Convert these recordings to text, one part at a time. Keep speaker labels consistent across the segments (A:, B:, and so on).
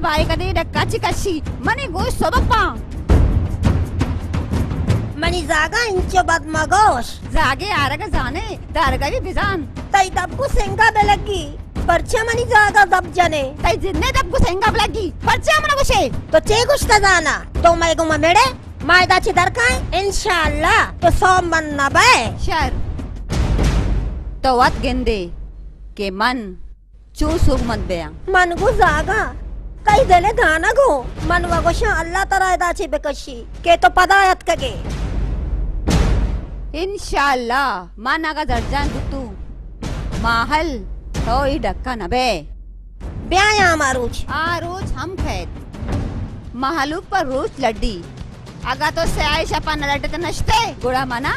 A: Bye कदे डक्काची कशी money गोश सोबप्पा
B: money जागा इंचो बद मगोश
A: जागे आरग जाने दारगावी बिजान
B: तई दबकु सेंगा बेलगी परचा मनी जागा दब जाने
A: तई जिन्ने दब गुसेंगा ब्लगी परचा मन गुशे
B: तो चे गुश्ता जाना तो मैं गुमा मेड़े मायदा ची दरकाय इंशाअल्लाह तो सोम मन ना बे
A: शर तो वत गेंदे के मन चू सुग मत बेया
B: मन गु जागा कई देले गाना गो मन वगोशा अल्लाह तरा दाची बेकशी के तो पदायत कगे
A: इंशाअल्लाह मानागा दर्जान गुतू माहल तो ई डक्का नबे
B: ब्याया मारूच
A: रोज हम खैत महलूक पर रोज लड्डी अगा तो से आयशा पा नलटे त नश्ते गुड़ा मना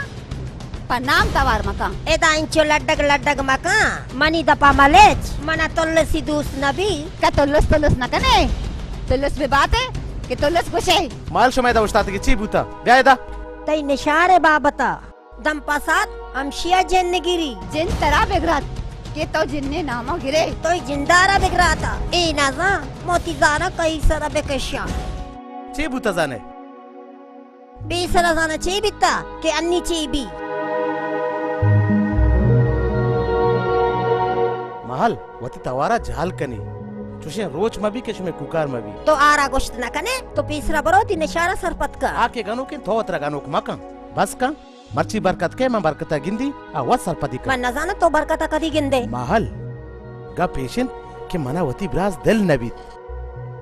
A: पनाम तवार मका
B: एदा इंचो लड्डग मका मनी दपा मलेच मना तोल्लसी दूस नबी
A: का तोल्लस न कने तोल्लस बे बात है कि तोल्लस गुशे
C: माल शमायदा उस्ताद की ची बूता ब्यायदा
B: तई निशारे बाबता दम पसात अमशिया जिन्नगिरी
A: जिन तरा बेगरात के तो जिन्ने नामा गिरे
B: तो जिंदारा बिगराता ए नाजा मोतीजाना कई सरा बेकशा
C: ची बूता जाने
B: बेसरा जाना चे बिता के अन्नी चे बी
C: महल वती तवारा झाल कनी चुशे रोज मबी के शुमे कुकार मबी
B: तो आरा गोश्त न कने तो पीसरा बरोती निशारा सरपत का
C: आके गानो के थोतरा गानो के मका बस का मर्ची बरकत के मैं बरकता गिंदी आ वत सरपदी का
B: मन न जाना तो बरकता कदी गिंदे
C: महल गा पेशेंट के मना वती ब्रास दिल नबी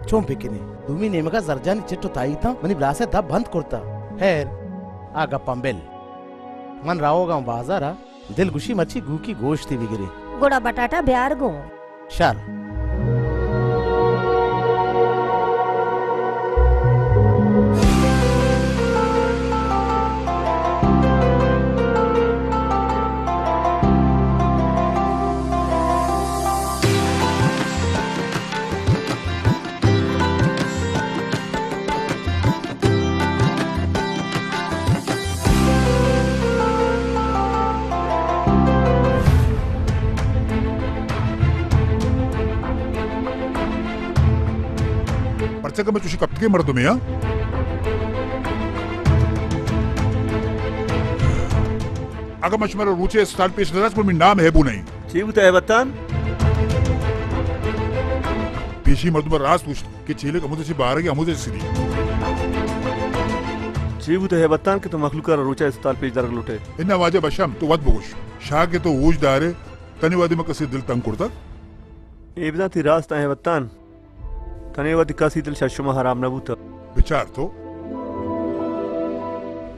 C: चों पेकिने तुमी नेमगा जरजानी चिट्टो ताई था मनी ब्रासे दब बंद करता हैर आगा पंबेल मन रावोगा बाजारा दिल गुशी मच्छी गू की गोश्त थी बिगरे
B: गुड़ा बटाटा ब्यार गो
C: शार
D: का मैं तुझे कब के मर तुम्हें अगर मशमर रूचे स्टाल पेश नजर पर मैं नाम है बु नहीं
E: चीबुता है बतान
D: पेशी मर्द पर रास पूछ कि चेले कमुदे से बाहर गया मुझे सीधी
E: चीबुता है बतान कि तो मखलूका रूचा स्टाल पेश दरग लुटे
D: इन्ना वाजे बशम तो वत बगुश शाह के तो वोज दारे तनिवादी में कसे दिल तंग करता
E: एबदा ती रास्ता है बतान तनेवादी कासी दिल शशुमा हराम नबूता
D: विचार तो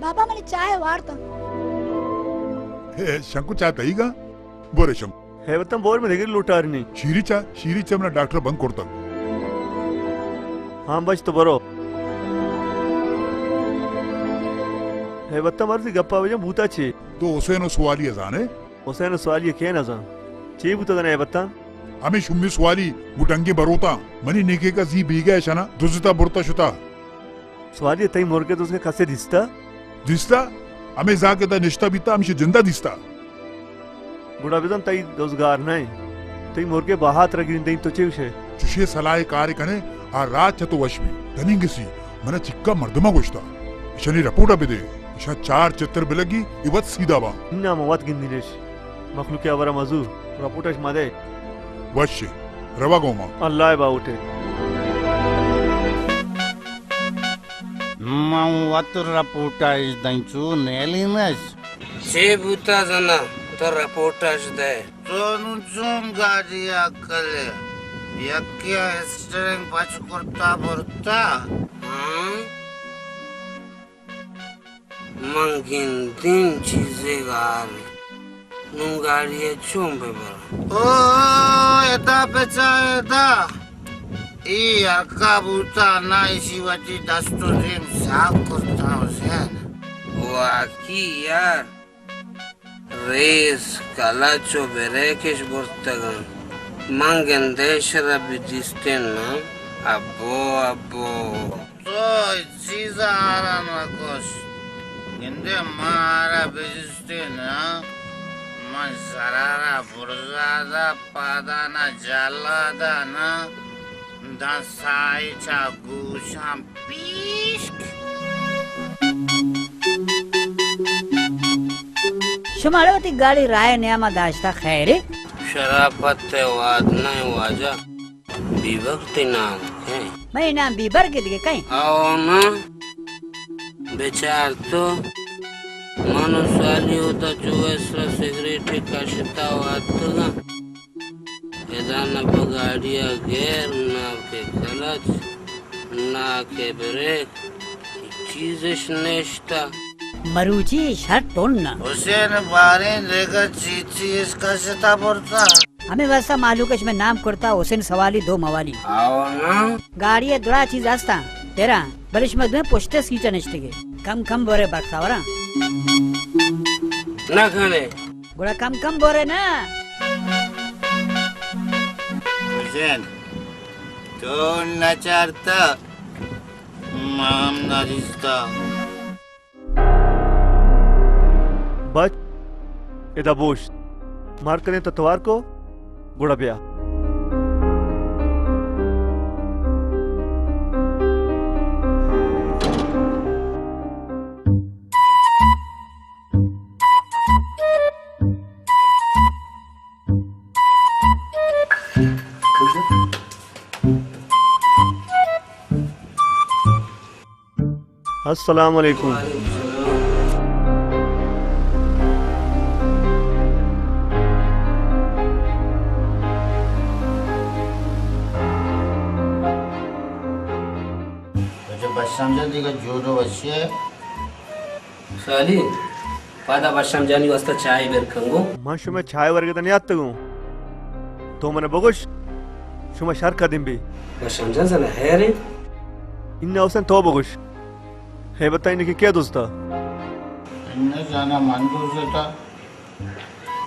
B: बाबा मने चाय वारता
D: हे शंकु चाहता ही गा बोरे शंकु
E: है बतान बोर में देगी लुटारनी
D: शीरी चा मना डॉक्टर बंद करता
E: हाँ बच तो बरो है बतान मर्जी गप्पा वजह बूता छे
D: तो हुसैन सवाली जाने
E: हुसैन सवाली क्या ना जान ची बूता जाने है बतान
D: हमें शुम्मी सवाली गुटंगी बरोता मनी नेके का जी बीगा शना दुजता बुरता शुता
E: सवाली तई मोर के तो उसके खसे दिसता हमें जाके ता निश्ता बीता हमें जिंदा दिसता बुढ़ा बिदन तई रोजगार नहीं तई मोर के बाहात रगिन तई तो चेवशे
D: चुशे सलाह कार्य कने आ रात तो वशमी तनिंगसी मने चिक्का मर्दमा गोश्ता शनि रपोटा बिदे शा चार चित्र बिलगी इवत सीधा बा
E: इन्ना मवत गिंदिनेश मखलूक अवरा मजूर रपोटश मादे
D: वश्य रवा गोमा
E: अल्लाह बाउटे
F: Wat reportage dancu nelinas.
G: Ce buta zana to reportage de.
F: To nu zum gadi akale. Yakya steering pachu korta borta.
G: Mangin din chize gar. Nungariye chumbe bar.
F: Oh, eta pecha eta. I akabuta na isiwati dasto rim sakorta osen.
G: Waki yar. Reis kalacho berekesh bortagan. Mangen deshra bidisten na. Abo.
F: To chiza aran makos. Gende mara bidisten na. Man sarara burzada padana jalada na. दसायच्या गुशां पिश्क
H: शुमाळवती गाडी राय नियमा दाश्ता खैरे
G: शराफत वाद नहीं वाजा विभक्ति नाम है
H: मैं नाम बीबर के दिए कहीं
G: आओ ना बेचार तो मनुष्याली होता चुवेसला सिगरेट का शिता वातगा एदाना बगाड़िया गैर ना के क्लच ना के ब्रेक चीज़ें नेश्ता
H: मरूची शर्ट तोड़ना
F: हुसैन बारे लेकर चीची इसका शिता पड़ता
H: हमें वैसा मालूम है इसमें नाम करता हुसैन सवाली दो मवाली
G: आओ ना
H: गाड़ी है दुरा चीज आस्ता तेरा बलिश में तुम्हें पुष्टे सीटा नचते के कम बोरे बक्सावरा
G: ना खाने
H: गुड़ा कम बोरे ना
F: हुसैन तो नचारता माम नरिस्ता
E: बच इधर बोश मार करें तो तवार को गुड़ा पिया अस्सलाम वालेकुम
F: समझा जोरो वश्य
G: साली पादा बशाम जानी वास्ता चाय बेर खंगो
E: मां शुमा छाय वर्गे तने याद तगो तो मने बगोश शुमा शर का दिन भी
G: बशाम जान जना है रे
E: इन औसन तो बगोश है बताइए कि क्या दोस्ता
F: इन्हें जाना मंजूर से था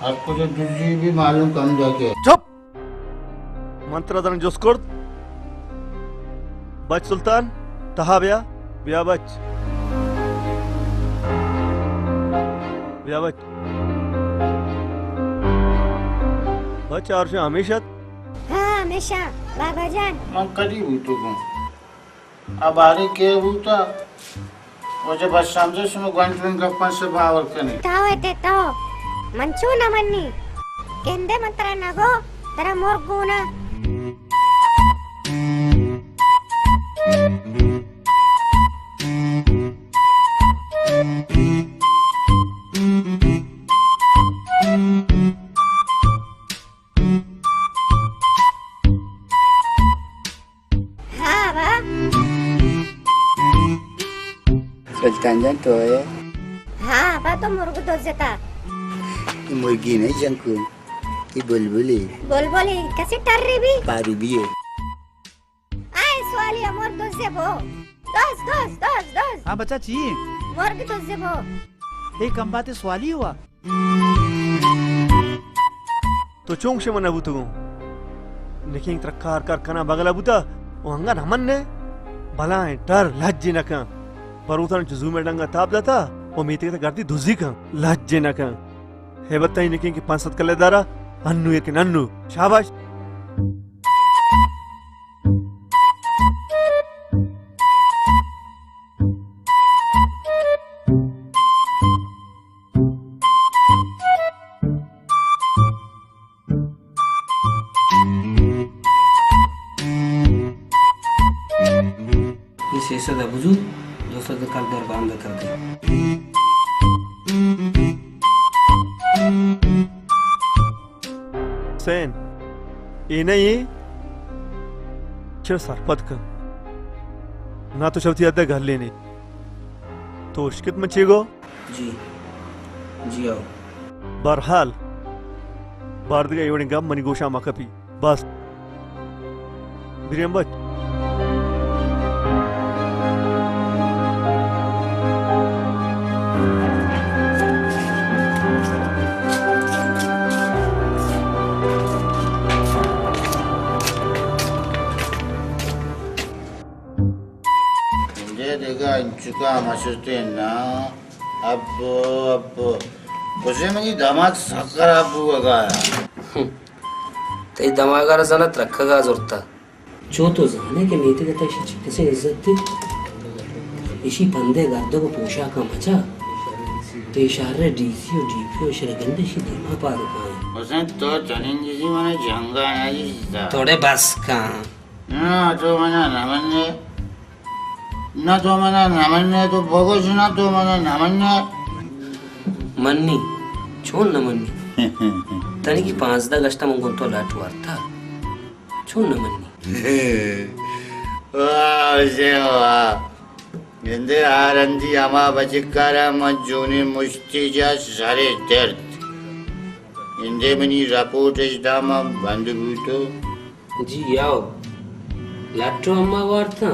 F: आपको जो दूसरी भी मालूम कम जाके
E: चुप मंत्र दरन जोस्कोर बच सुल्तान तहा बिया बच और से हमेशा
B: हाँ हमेशा बाबा जान
F: हम कभी बूटो को अब आरे के बूटा वो जब बस समझे सुनो ग्वांटून गप्पा से बावर करने
B: ताव येते ताव मंचू ना मन्नी केंदे मंत्रा नगो तेरा मोर गुना
F: सुल्तान जान तो है
B: हाँ बा तो मुर्ग दो जेता
F: मुर्गी नहीं जंकू ये बुलबुली
B: बोली कैसे टर रही भी
F: पारी भी है
B: आए सवाली मोर दो से बो दस
C: हाँ बच्चा ची
B: मुर्ग दो से बो
C: एक कम बात सवाली हुआ
E: तो चोंग से मना बुतगो लेकिन तरकार कर कना बगला बुता ओ हंगा नमन ने भला है डर लज्जे न का पर उतर जुजू में डंगा ताप जाता ओ मीते के करती धुजी का लज्जे न का है बताई लेकिन कि 5-7 कलेदारा अन्नू एक नन्नू शाबाश
G: शेषा दा बुझू दोस्तों तो कर दर काम कर दे
E: सेन ये नहीं चल सरपत का ना तो शब्द याद घर लेने तो उश्कित में चेगो
G: जी आओ
E: बरहाल बारदगा एवढेंगा मनी गोशा माकपी बस बिरियम बच
F: 내가 인주가 마실 때나 아빠 고생이 다막 사카라부가
G: ते दमागारा जाना रखगा जोरता जो तो जाने के नीति का इसी कैसे इज्जत थी इसी बंदे गर्दों को पोशा का मचा तो इशारे डीसी और डीपी और शरगंदे शी धीमा पा दे पाए
F: उसने तो चलेंगे जी मैंने जंगा नहीं
G: थोड़े बस का
F: ना तो मैंने नमन्ने ना तो मैंने नमन्ने तो बोगस ना तो मैंने नमन्ने
G: मन्नी छोड़ न मन्नी तनी की 5 अगस्त मंगों तो लाट वार्ता छोड़ न मन्नी
F: वाह इंदे आरंदी अमा बचिकारा मजूनी मुश्तिजा सारे दर्द इंदे मनी रपोर्ट इस दामा बंद बूतो
G: जी आओ लाटो अम्मा वार्ता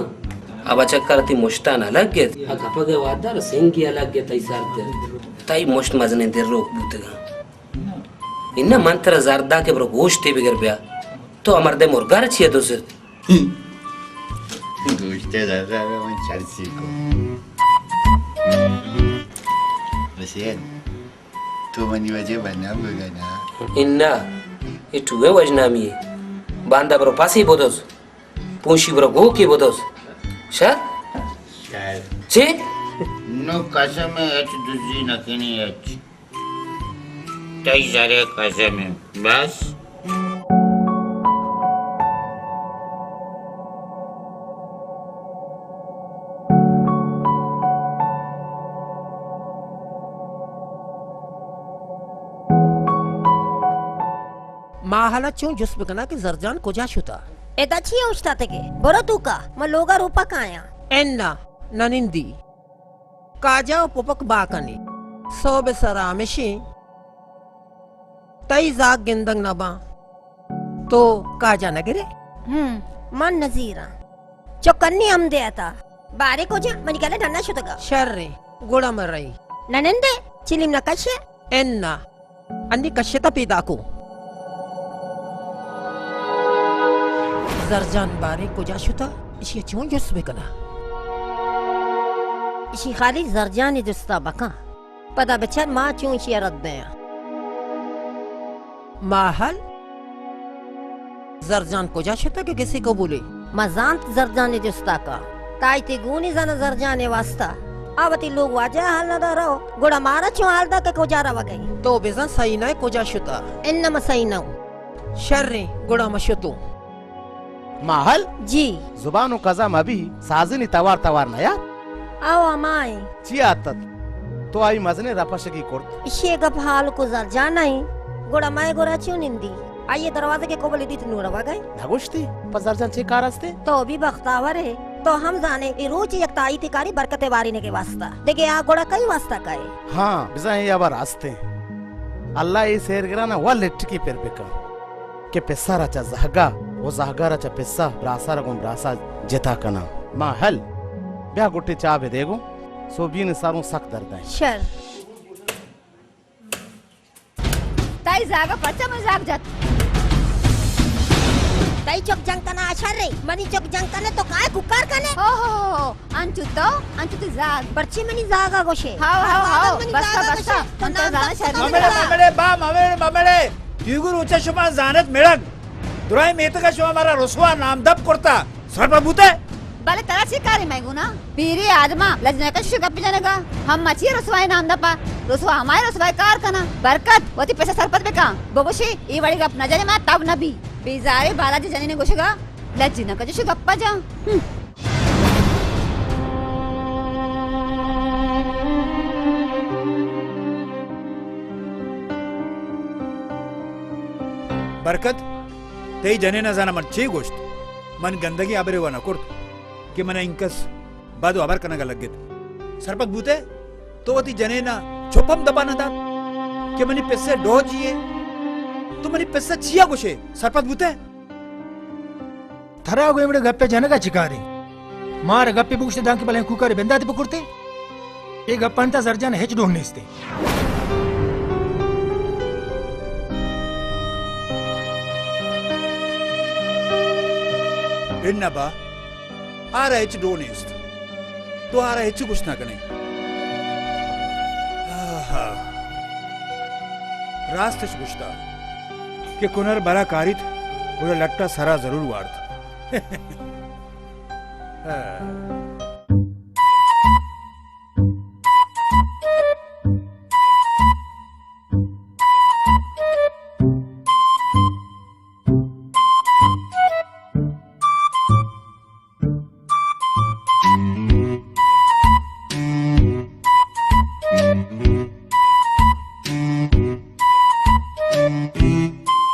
G: अब चक्कर ती मुश्तान अलग गए अगपा के वादार सिंह की अलग गए तई सार दर्द तई मुश्त मजने दे रोक बूतगा इन्ना मंत्र जरदा के बरो गोश्त बिगर बिया तो अमर दे मुर्गा रचिए तो सिर
F: गोश्ते ज़रा मैं चर्ची को वैसे तो मनी वजह बना होगा ना
G: इन्ना ये टुवे वजनामी बांधा बरो पासी बोदोस पूंशी बरो गो की बोदोस शायद चे
F: नो कसम है एच दूसरी नकनी एच तई सारे कसम है बस
I: माहाला चूं जुस बकना के जरजान कोजा शुता
B: एदा छी उस्ता तेगे बरो तुका म लोगा रूपा काया
I: एन्ना ननिंदी काजा पुपक बाकनी सोबे सरामिशी तई जाग गिंदंग नबा तो काजा नगरे
B: मन नजीरा चौकन्नी हम दे आता बारे को जा मनी कले डन्ना शुतगा
I: शर्रे गुड़ा मरई
B: ननंदे चिलिम नकशे
I: एन्ना अन्नी कश्यता पीदाकू जरजान बारे कोजा शुता इसी चूं जुस बकना
B: इसी खाली जरजान दुस्ता बका पता बचन माँ चूं इसी रद्द है
I: माहल जरजान कोजा शुता के किसी को बोले
B: मजांत जरजान दुस्ता का ताइते गुनी जना जरजाने वास्ता आवती लोग वाजा हाल न दा रहो गोड़ा मारा चूं हाल दा के कोजा रवा गई
I: तो बेजा सही ना कोजा शुता
B: इन्ना मसई ना
I: शर्रे गुड़ा मशुतू
C: माहल
B: जी
C: जुबानो कजा मबी साजिनी तवार तवार नया
B: आओ अमाई
C: चियातत तो आई मजने रपशगी कोर्ट
B: इसे गप हाल को जरजाना ही गोड़ा माए गोड़ा चूं निंदी आइए दरवाजे के कोबले दी नूर रवा गए
C: नगुश्ती पजरजन चे कारस्ते
B: तो भी बख्तावर है तो हम जाने ये रोज एक ताई तिकारी बरकते वारी ने के वास्ता देखे आ गोड़ा कई वास्ता का है
C: हाँ बिजा ये अब रास्ते अल्लाह ये शेर गिराना वा लेट की पेर बेका के पेसा रचा जहगा वो जहगा रचा पेसा रासा रगुम रासा जेता कना माँ हल ब्याह गुट्टे चाह बे देगो सो बीन सारों सख्त दर्द है
B: शर
A: ताई जागा पच्चा मजाक जात
B: ताई चौक जंग कना अशर रे मनी चौक जंग कने तो काय कुकार कने
A: हो अंचु तो जाग
B: पर्ची मनी जागा गोशे
A: हाओ बस्ता अंतर जाना
J: ममेडे बा ममेडे युगुर उच्च शुमा जानत मेळक दुराई मेत का शुमा मारा रसवा नामदब करता सर्वभूते
A: भले तरह से कार्य मैं गुना पीरी आदमा लजने का शुगर पे जानेगा हम मची रसवाई नाम दपा रसवा हमारे रसवाई कार कना बरकत वती पैसा सरपत पे का बोगोशी ये बड़ी गप न जाने मा तब न भी बेजारे बालाजी जाने ने गोशेगा लज्जी न कजो गप्पा जा
J: बरकत ते जने न जाना मन चे गोष्ट मन गंदगी आबरे व नकोर्त कि मन इंकस बादो आबर कनगा लगेत सरपत भूते तो वती जने ना छोपम दबा न दात कि मनी पैसे डो जिए तो मनी पैसे चिया गोशे सरपत भूते
K: थरा गो एमडे गप्पे जनगा चिकारी मार गप्पे बुगste दांकी बले कुकर बेंदाती पकुरते ए गप्पंता सर्जन हेच ढोंगनेस्ते
J: इन्नबा आरा हेच डोनेस्ट तो आरा हेच कुछ ना कने रास्त गुश्ता कि कुनर बरा कारित उड़ा लट्टा सरा जरूर वार्थ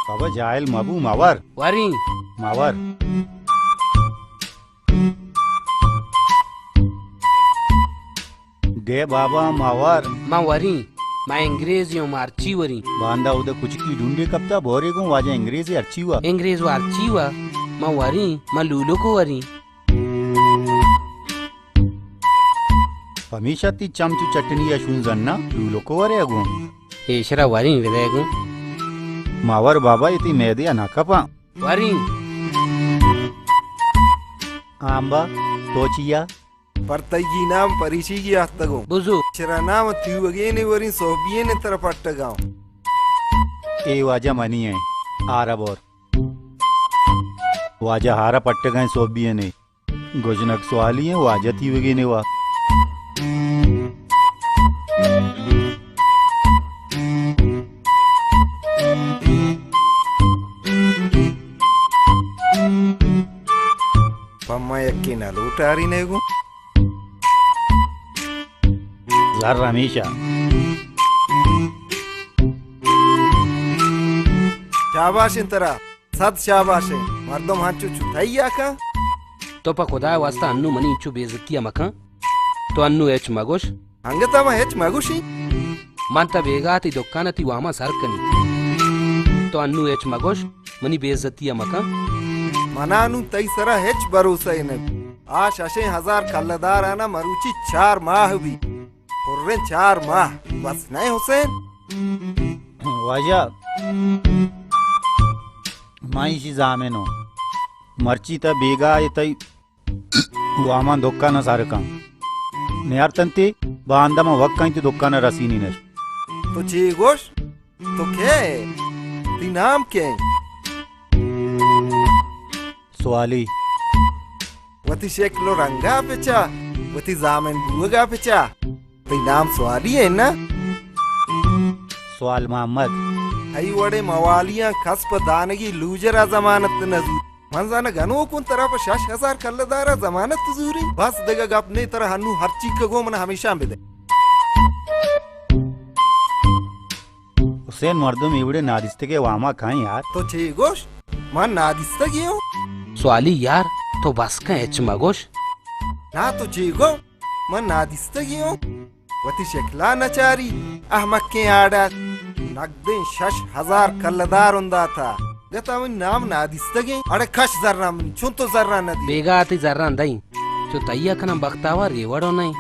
L: बाबा जायल माबू मावर
G: वारी
L: मावर दे बाबा मावर
G: मां वरी मां अंग्रेजी मारची वरी
L: बांधा उधर कुछ की ढूंढे कब तक भोरे को वाजे अंग्रेजी अच्छी हुआ
G: अंग्रेज वारची हुआ मां वरी मां लूलो को वरी
L: हमेशा ती चमचू चटनी या शून जन्ना लूलो को वरे अगो
G: एशरा वरी विदेगो
L: मावर बाबा इति मैदे अनाकपा
G: वरी
L: आंबा तोचिया
M: पर्तगी नाम परिशी की आस्तगो
G: बुजु
M: चरा नाम त्युवगे ने वरी सोबिये ने तरफ पट्टगांव
L: ए वाजा मनी है आरब और वाजा हारा पट्टे गए सोबिये ने गोजनक सवाली है वाजा तीवगे ने वा
M: पम्मा यक्की ना लूटारी ने गो
L: जर रमेशा
M: शाबाश इंतरा सद शाबाश मर्दम हाचू चुथैया का
G: तो पा खुदा वास्ता अन्नु मनी इचु बेइज्जतिया मका तो अन्नु एच मगोश
M: हंगता मा हेच मगुशी
G: मानता बेगाती दुकानती वामा सरकनी तो अन्नु एच मगोश मनी बेइज्जतिया मका
M: मनानु तई सरा हेच भरोसा ने आ शशे 1000 कल्लदार आना मरुची 4 माह भी पुर्रे 4 माह बस नहीं हुसैन
L: वाजा माइशी जामेनो मर्ची ता बेगा ये तई वामा दुकान सारका नेयारतंती बांदा मा वक्का इंती दुकान रसीनी ने
M: तो ची गोश तो क्या ती नाम क्या
L: सवाली
M: वती शेकलो रंगा पेचा वती जामेन बुगा पेचा ती नाम सवाली है ना
L: सवाल मोहम्मद
M: आई वड़े मवालियां खस्प दानगी लूजरा जमानत नजूर मंजाना गनो कुन तरफ 6000 कल्लदारा जमानत तुजूरी बस देगा अपने तरह हन्नू हर चीज का गोमन हमेशा मिले
L: हुसैन मर्दम इवड़े नादिस्ते के वामा खाएं यार
M: तो छे गोश मन नादिस्ता गियो
G: सवाली यार तो बस का एच मगोश
M: ना तो छे मन नादिस्ता गियो वती शक्ला नचारी अहमक के आड़ा नगदे 6000 कल्लदार उंदा था गता मन नाम नादिस्तगे अरे खश जर्रा मन चुन तो जर्रा नदी
G: बेगा आती जर्रा दई जो तैया कना बक्तावा रेवड़ो नहीं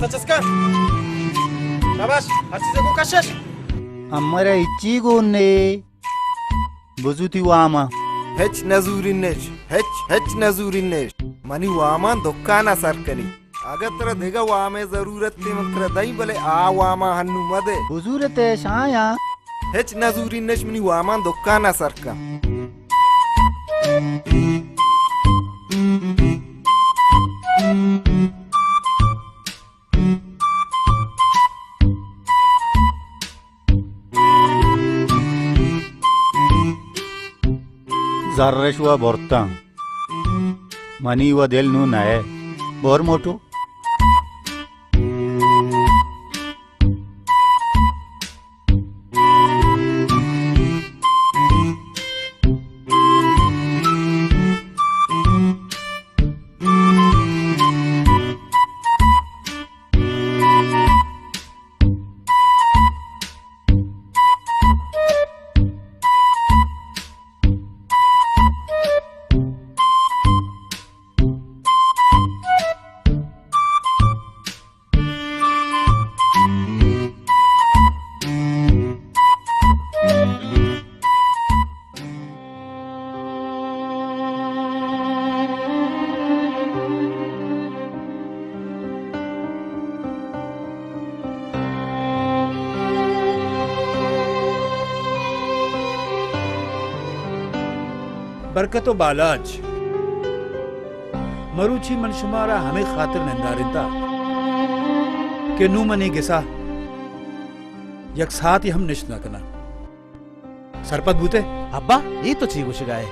M: चस्का शाबाश हर चीज को कशश
L: अमरा इच्ची गोने बुजुती वामा
M: हेच नजूरिनेश मनी वामा दुकाना सरकनी अगर तेरा देगा वामे जरूरत थी मंत्र दई भले आ वामा हन्नु मदे
L: हुजूरत है शाया
M: हेच नजूरिनेश मनी वामा दुकाना सरका
L: जर्रशुआ बोरता मनी व दिल नु नए बोर मोटो
J: बरकतो बालाज मरुची मन शुमारा हमें खातिर नंदारिता के नू मनी गिसा यक साथ ही हम निश्ना कना सरपत बूते
C: अब्बा ये तो चीगु शिगाए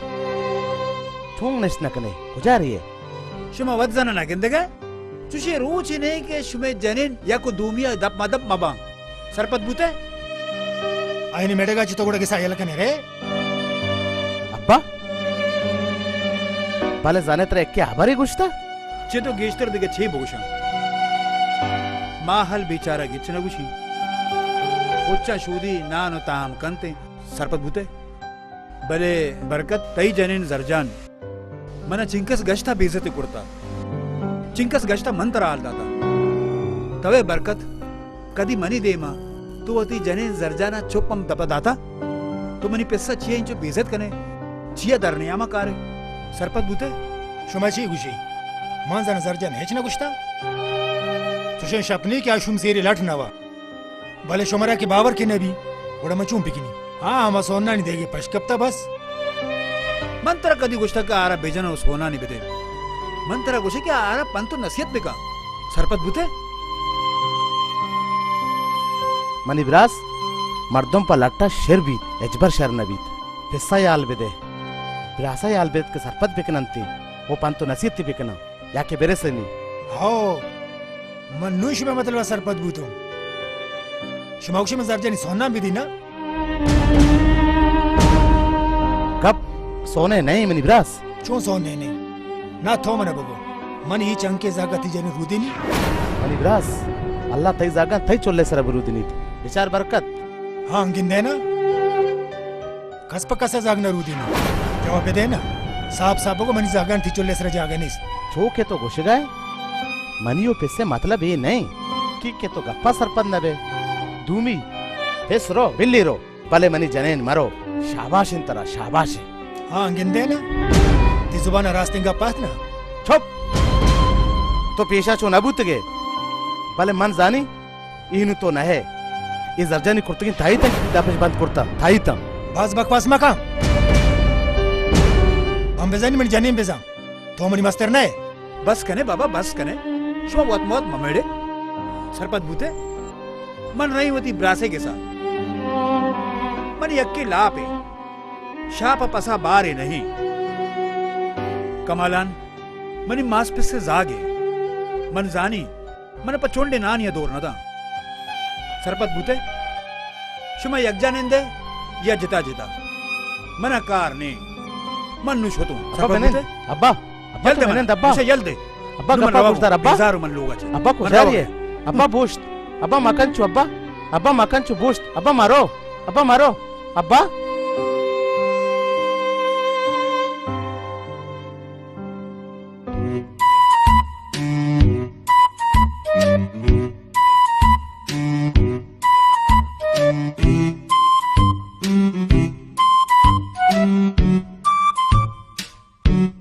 C: ठोंग निश्ना कने गुजारी है
J: शुमा वदजना ना किंदगा चुशे रोची नहीं के शुमे जनिन या को दूमिया दप मदप मबा सरपत बूते
K: आईने मेडगा चितो गुड़ा गिसा येला कने रे
C: अब्बा बाले जाने तरह क्या हमारी गुश्ता
J: चितो गेस्टर दिगे छे बोशा माहल बेचारा गिचना गुशी उच्चा शूदी नानो ताम कंते सरपत बूते बले बरकत तई जनिन जरजान मना चिंकस गश्ता बेइज्जती कुर्ता चिंकस गश्ता मंत्र आल दाता तवे बरकत कदी मनी देमा तू अति जनिन जरजाना चुपम दपा दाता तो मनी पिस्सा चिया इंचो बेइज्जत कने चिया दरनियामा कारे सरपत बूते
K: शुमाची गुशी मान जाना जरजान हेच ना गुश्ता तुझे शपनी क्या शुम सेरी लठ नवा भले शुमरा के बावर की नबी उड़ा मचूं पिकिनी हाँ हम सोना नहीं देगी पशकप्ता बस
J: मंत्र कदी गुश्ता का आरा बेजना सोना नहीं बेदे मंत्र गुशे क्या आरा पंतु नसीहत बेका सरपत बूते
C: मनी ब्रास मर्दों पर लट्टा शेर बीत एजबर शर नबीत हिस्सा याल बेदे ब्रासा याल बेद के सरपत बेकनंती वो पंतु नसीहत बेकना या के बेरे से नहीं
K: हो मनुष्य में मतलब सरपत बूतो शुमाउशी में जरजानी सोना भी दी ना
C: कब सोने नहीं मनी ब्रास
K: चो सोने नहीं ना थो मना बगो मन ही चंके जागा ती जने रुदिनी
C: मनी ब्रास अल्लाह तई जागा तई चोले सर रुदिनी विचार बरकत
K: हाँ गिंदे ना कस पक्का से जागना रुदिनी जवाब दे ना साफ साफ को मनी जागा ती चोले सर जागा नहीं
C: छो के तो घुस गए मनियो पिस्से मतलब ये नहीं कि के तो गप्पा सरपत न बे दूमी हिस रो बिल्ली रो भले मनी जनेन मरो शाबाश इन तरह शाबाश
K: हाँ गिंदे ना ती जुबान रास्ते का पास ना
C: चुप तो पेशा चो नबूत गे भले मन जानी इनु तो न है ये जरजानी कुर्तगी थाई तक दापेश बंद कुर्ता थाई तम
K: बस बकवास मका हम बेजानी मनी जानी बेजा तो मनी मास्टर ना है
J: बस कने बाबा बस कने शुमा बहुत मौत ममेड़े सरपत बूते मन रही होती ब्रासे के साथ मन यक्की लापे शाप पसा बारे नहीं कमालान मनी मास पिस्से जागे मन जानी मन पचोंडे नानिया दूर न था सरपत बूते शुमा यज्ञा निंदे या जिता जिता मन कार ने मन नुश होतु
C: अब्बा अब्बा
J: जल्दे मन
C: अब्बा
J: जल्दे
C: अब्बा गप्पा पूछता अब्बा
J: हजार मन लोग
C: अब्बा कुशारी है अब्बा बोस्ट अब्बा मकन चु अब्बा मकन चु बोस्ट अब्बा मारो अब्बा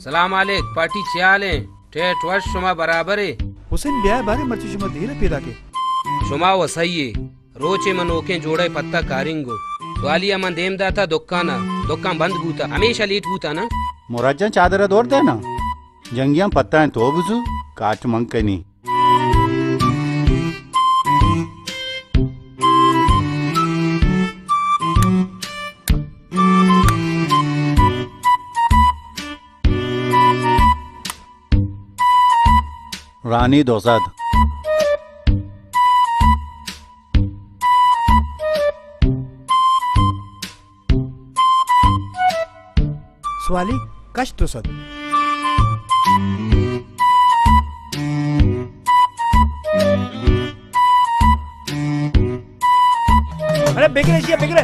G: सलाम आलेक पार्टी चाले ठेठ वर्ष शुमा बराबर है
J: हुसैन ब्याह बारे मर्ची शुमा धीरे पैदा के
G: शुमा वो सही है रोचे मन ओके जोड़े पत्ता कारिंगो वालिया मन देमदा था दुक्का बंद बूता हमेशा लेट बूता ना
L: मोराजा चादर दौड़ते ना जंगिया पत्ता है तो बुझू काट मंकनी रानी दोसाद
J: स्वाली कष्ट तो सद अरे बेगरे जिया बेगरे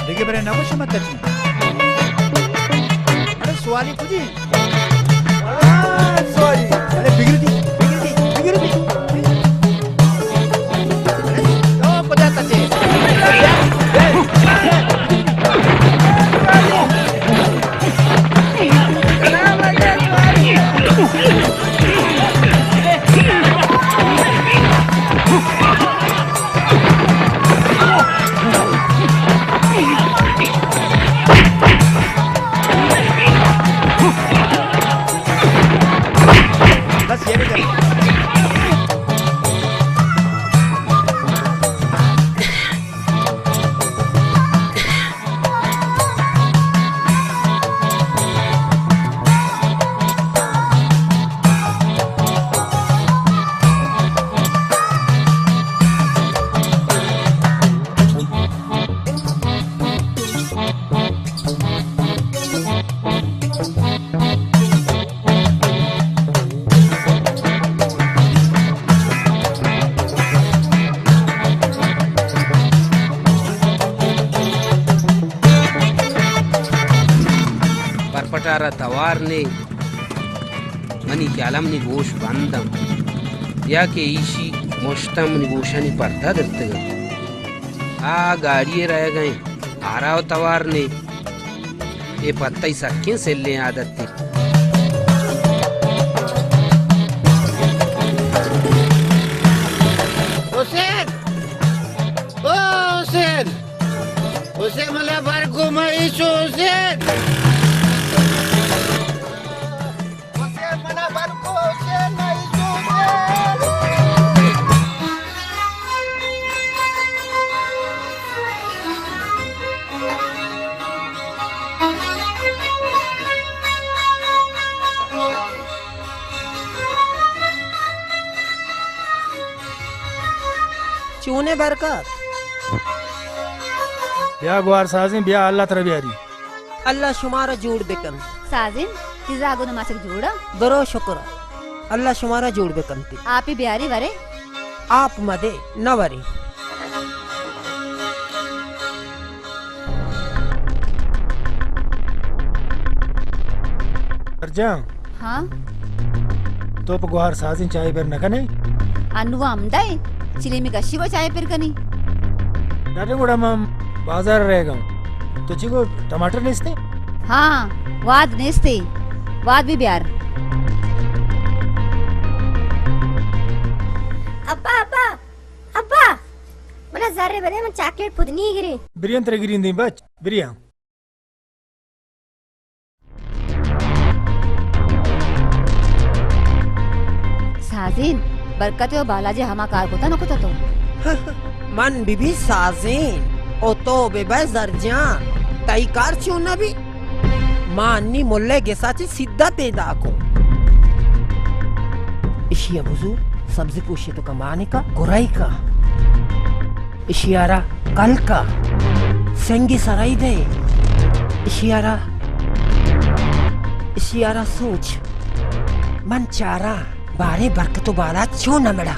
J: देखिए बरे ना कुछ मत करती अरे स्वाली कुछ स्वाली अरे बिगड़ दी तो पता तचे
G: पटारा तवार ने मनी क्यालम नि गोश बंदम या के ईशी मोष्टम नि गोशानी पर्दा दरते आ गाड़िए रह गए आराव तवार ने ये पत्ता ही सक्के से ले आदत थी
F: उसे मला बार घुमाई उसे मना बार को उसे नहीं
I: चूने बरकत
K: ब्याह गुआर साजिन ब्याह अल्लाह तरह बिहारी
I: अल्लाह शुमारा जोड़ बेकन
A: साजिन तिजागो नमासक जोड़ा
I: दरो शुक्र अल्लाह शुमारा जोड़ बेकनती
A: आप ही बिहारी वरे
I: आप मदे नवरी
K: जा
A: हाँ
K: तो गुआर साजिन चाय पर नकने
A: अन्नुवा अमदाई चिली में गशी वो चाय फिर कनी
K: डाटे गुड़ा मम बाजार रहेगा तो चिको टमाटर नेस्ते
A: हाँ वाद नेस्ते वाद भी बिहार
N: अब्बा अब्बा अब्बा मला जर्रे बरे मन चॉकलेट पुदनी गिरे
K: बिरियान तरह गिरी इंदी बच बिरियान
A: साजिन बरकत और बालाजी हमा कार को था नको तो
I: मन बीबी साजिन ओ तो बेबे जरजान तई कार क्यों ना भी मान्नी मुल्ले गेसाची सिद्धा तेदा को इशिया बुजू सब्जी पूछे तो कमाने का गुराई का इशियारा कल का सेंगी सराई दे इशियारा इशियारा सोच मन चारा बारे बरकतो बाला क्यों न मिला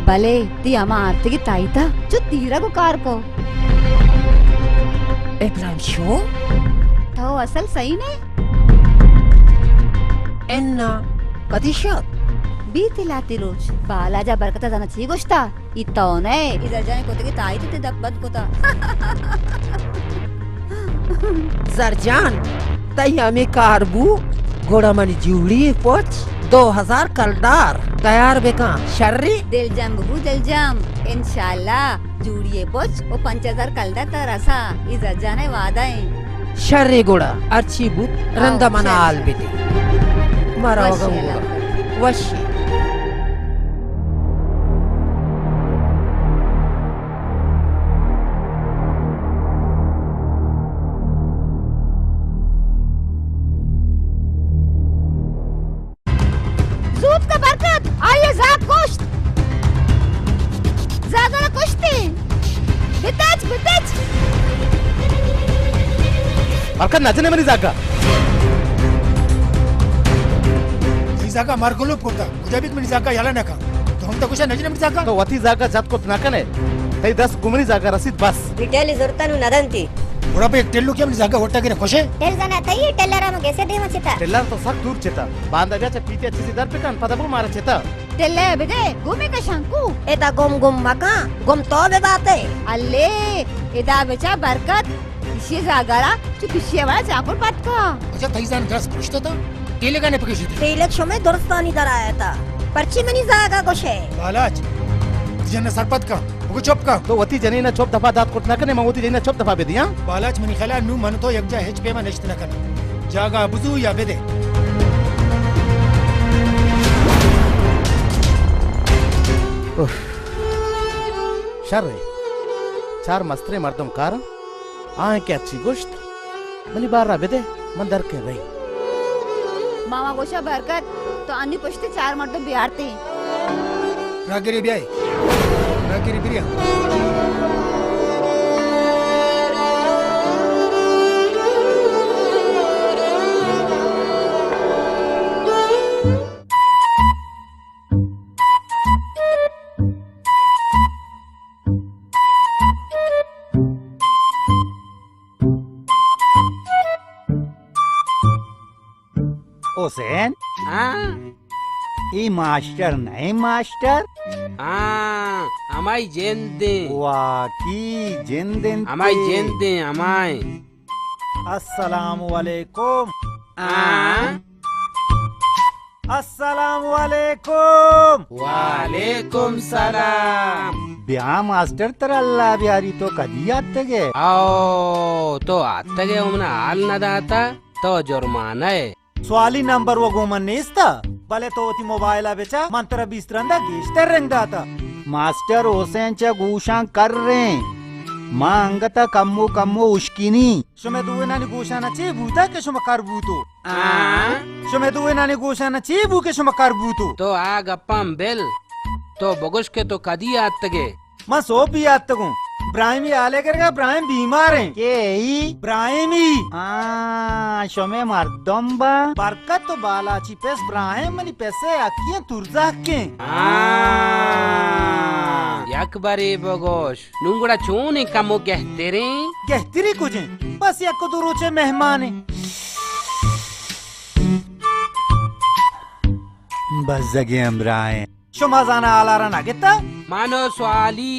A: भले ती अमा आरती की ताई था जो तीरा को कार को
I: इब्राहिम शो
A: तो असल सही ने
I: एन्ना कदिशत
A: बीती लाती रोज बालाजा बरकता जाना चाहिए गोश्ता इतना ने इधर जाने को ते ताई ते दबद को ता
I: जरजान तई हमें कारबू घोड़ा मनी जुड़ी पोच 2000 कलदार तैयार बेका शर्री
A: दिल जम बहू दिल जम इंशाल्लाह जुड़िए पोच वो 5000 कलदार तरसा इधर जाने वादा है
I: शर्री घोड़ा अच्छी बुत रंदा मना आल बेटे मरा होगा वशी
C: बरकत नजने मनी जागा
K: जागा मार्गोलो पोता गुजाबिक मनी जागा याला नका तो हम तो कुछ नजने मनी जागा
C: तो वती जागा जात को नाकने तई 10 गुमरी जागा रसीद बस
N: डिटेल जरूरतनु नदंती
K: बड़ा पे एक टेल्लू के मनी जागा वट्टा के खुशे
N: टेल जाना तई टेलरा में कैसे दे मचता
C: टेलर तो सक दूर चेता बांधा ब्याचा पीते अच्छी सी दर पे कान पदबू मारा चेता
A: टेल्ले बेटे गुमे का शंकु
I: एदा गुम गुम मका गुम तो बे बाते
A: अल्ले एदा बेचा बरकत इसी जागारा जो पिछे वाला चाकुर पत का
K: अच्छा तई जान ग्रास पूछता था केले गाने पकेशी
I: ते इलेक्शन में दुरुस्तानी दराया था पर्ची में नहीं जागा कोशे
K: बालाज जन सरपत का वो चुप का
C: तो वती जनी ना चुप दफा दात कुटना कने मवती जनी ना चुप दफा बेदिया
K: बालाज मनी खला नु मन तो यकजा हेच पे नष्ट न कर जागा बुजू या बेदे
C: शर्रे चार मस्त्रे मर्दम कार आए के अच्छी गोश्त मनी बार बेदे मन दर के रही
A: मामा गोशा बरकत तो अन्य पुश्ते 4 मर्दों बिहारते
K: रागिरी बियाई रागिरी बिरिया
L: हुसैन ई मास्टर नहीं मास्टर
G: আমায় জেন্দে
L: वाकी जिंदिन
G: আমায় জেন্দে আমায়
L: अस्सलाम वालेकुम अस्सलाम वालेकुम
G: वालेकुम सलाम
L: ब्याह मास्टर तर अल्लाह ब्यारी तो कदी आत्तगे
G: तो आत्तगे उमना हाल न दाता तो जुर्माना है
L: स्वाली नंबर वो गोमन नेस्ता भले तो ती मोबाइल बेचा मंत्र बिस्तरंदा गेस्टर रंग दाता मास्टर हुसैन चा गुशां कर रहे मां अंगता कम्मो कम्मो उश्किनी शुमे दुवे नानी गोशाना चे बूता के शुमा कर बूतो शुमे दुवे नानी गोशाना चे बू के शुमा कर बूतो
G: तो आ गप्पम बेल तो बगुश के तो कदी आत्तगे
L: मां सो भी आत्तगू ब्राहिम ही आले करेगा ब्राहिम बीमार है के ही ब्राहिम ही शुमे मर्दम्बा बरकत तो बाला चिपेस ब्राहिम मनी पैसे आकियां तुरजा के
G: yakbare bogosh nungura chuni kamo
L: कहतेरी कुछ बस याको तो रोचे मेहमान है बस जगे अमराए शुमा जाना आलारा ना किता
G: मानो स्वाली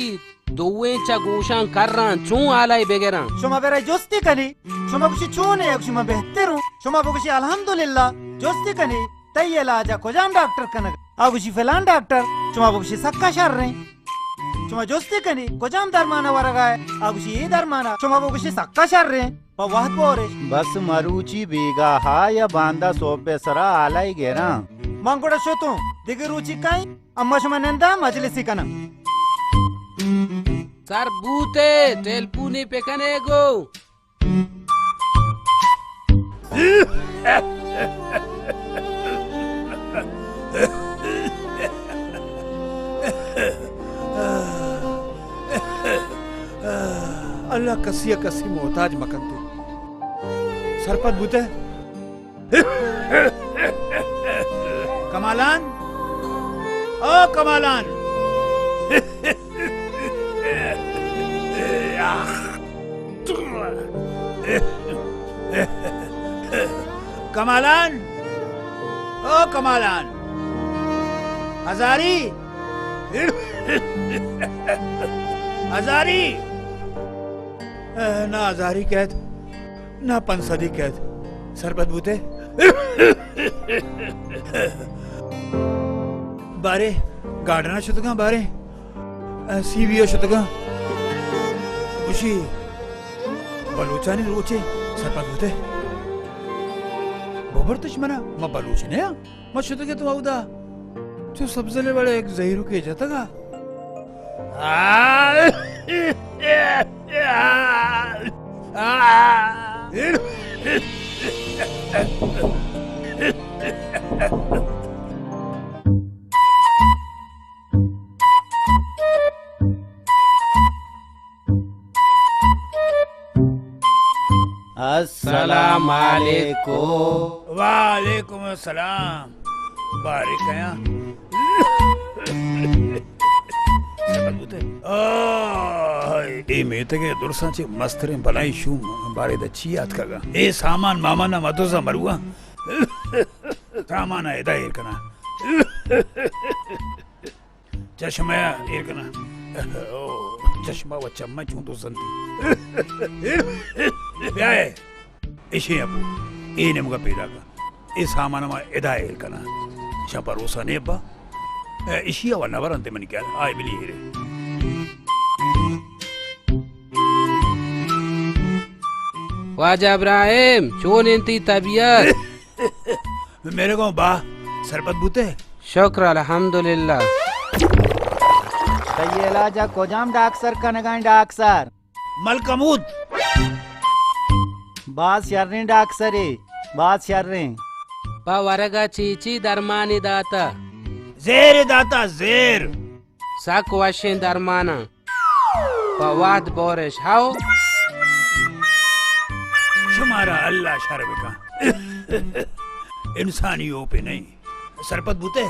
G: दोवे चा गोशां करran चूं आलाई बेगेरा
L: शुमा बेरा जोस्ती कनी शुमा कुछ चूने शुमा बेहतरू शुमा कुछ अल्हम्दुलिल्लाह जोस्ती कनी तय लाजा को जान डॉक्टर कनक अब कुछ फलान डॉक्टर शुमा कुछ सक्का शर रहे शुमा जोस्ती कनी को जाम दरमाना वरगाय अब कुछ ये दरमाना शुमा कुछ सक्का शर रहे पवाहत बोरे बस मरूची बेगा हा या बांदा सोपे सरा आलाई गेरा मंगोड़ा शोतू दिगे रुचि काई अम्मा शुमा नंदा मजलिसी कना
G: सर बूते टेलपूनी पेकने गो
J: अल्लाह कसिया कसी मोहताज मकनते सरपत बूते कमालान ओ कमालान कमालान ओ कमालान हजारी हजारी ना हजारी कैद ना पंसदी कैद सरबत बूते बारे गार्डना शुतगा बारे सीवियो शुतगा उशी बलूचानी रोचे सरपत बूते बोबरतश मना म बलूच ने म शुतगे तो आउदा जो सबसे बड़े एक जहीरू के जतगा
G: अस्सलाम वालेकुम
J: वालेकुम अस्सलाम बारिक आया ए मेतगे दुरसाचे मस्तरे बनाई शू बारे द चियात कागा ए सामान मामा ना मदोजा मरुआ सामान एदा इरकना चश्मा इरकना ओ चश्मा व चम्मा चूंदो संती ब्याए इशे अपू ए ने मुगा पेदा का ए सामान मा एदा इरकना शपरोसा ने बा इशिया व नवरंते मनी क्या आय बिली हिरे
G: वाजा इब्राहिम चोन इंती तबीयत
J: मेरे को बा सरबत बूते
G: शुक्र अल्हम्दुलिल्लाह
L: तयला जा कोजाम डाक्सर कनगान डाक्सर
J: मलकमूद
L: बास शर्रे डाक्सरे बास शर्रे
G: पा वरगा चीची दरमानी दाता
J: जेर दाता जेर
G: साक वाशें दरमाना पा वाद बोरेश हाओ
J: शुमारा अल्लाह शर्ब का इंसानियों पे नहीं सरपत बूते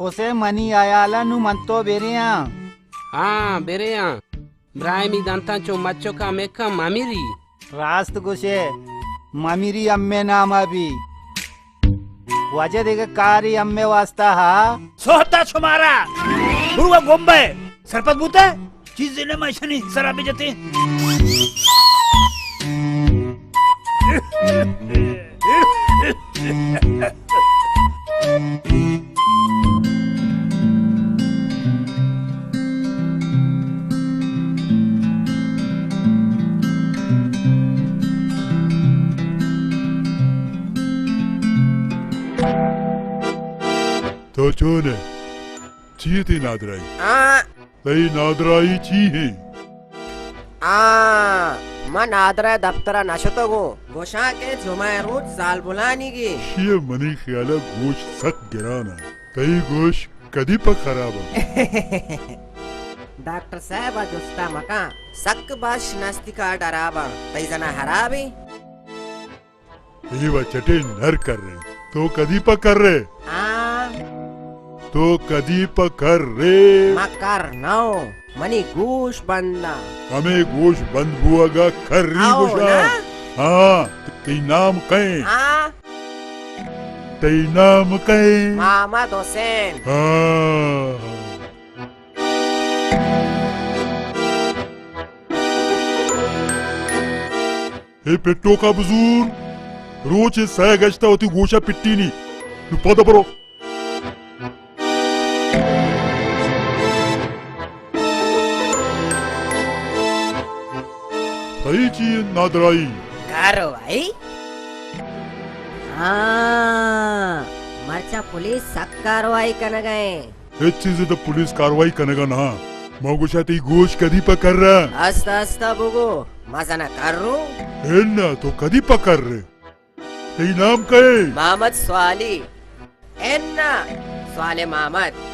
L: उसे मनी आयाला नु मंतो बेरिया
G: हाँ बेरिया ब्राहिमी दांता चो मच्चो का मेका मामिरी
L: रास्त गोशे मामिरी अम्मे नाम अभी वजह देगा कारी अम्मे वास्ता हा
J: सोहता छुमारा बुरुआ गोंबे सरपत बूते चीज देने में शनी सराबी जते
D: तो चोने ची थी नादराई तई नादराई ची है
I: मन आदरा दफ्तरा नशतो गो गोशा के जुमाए रोज साल बुलानी की
D: ये मनी ख्याला गोश सक गिराना तई गोश कदी पर खराब
I: डॉक्टर साहब जुस्ता मका सक बाश नस्ती का डराबा तई जना हराबी
D: ये बचटे नर कर रहे तो कदी पर कर रहे तो कदी पर कर रे
I: मकर नो मनी गोश बंदा
D: हमें गोश बंद हुआगा कर रही गोशा हाँ तेई नाम कहें तेई नाम कहें
I: मोहम्मद हुसैन
D: हाँ हे पेट्टो का बुजुर्ग रोज सह गश्ता होती गोशा पिट्टी नहीं तू पता परो सही चीज नादराई
B: करो भाई हाँ मरचा पुलिस सक कार्रवाई करने गए
D: एक चीज तो पुलिस कार्रवाई करेगा ना मैं गोशा ती गोश कदी पर कर रहा
I: अस्ता अस्ता बुगो मजा न कर रू
D: ना तो कदी पर कर रहे तेई नाम कहे
I: मोहम्मद स्वाली एन्ना स्वाले मोहम्मद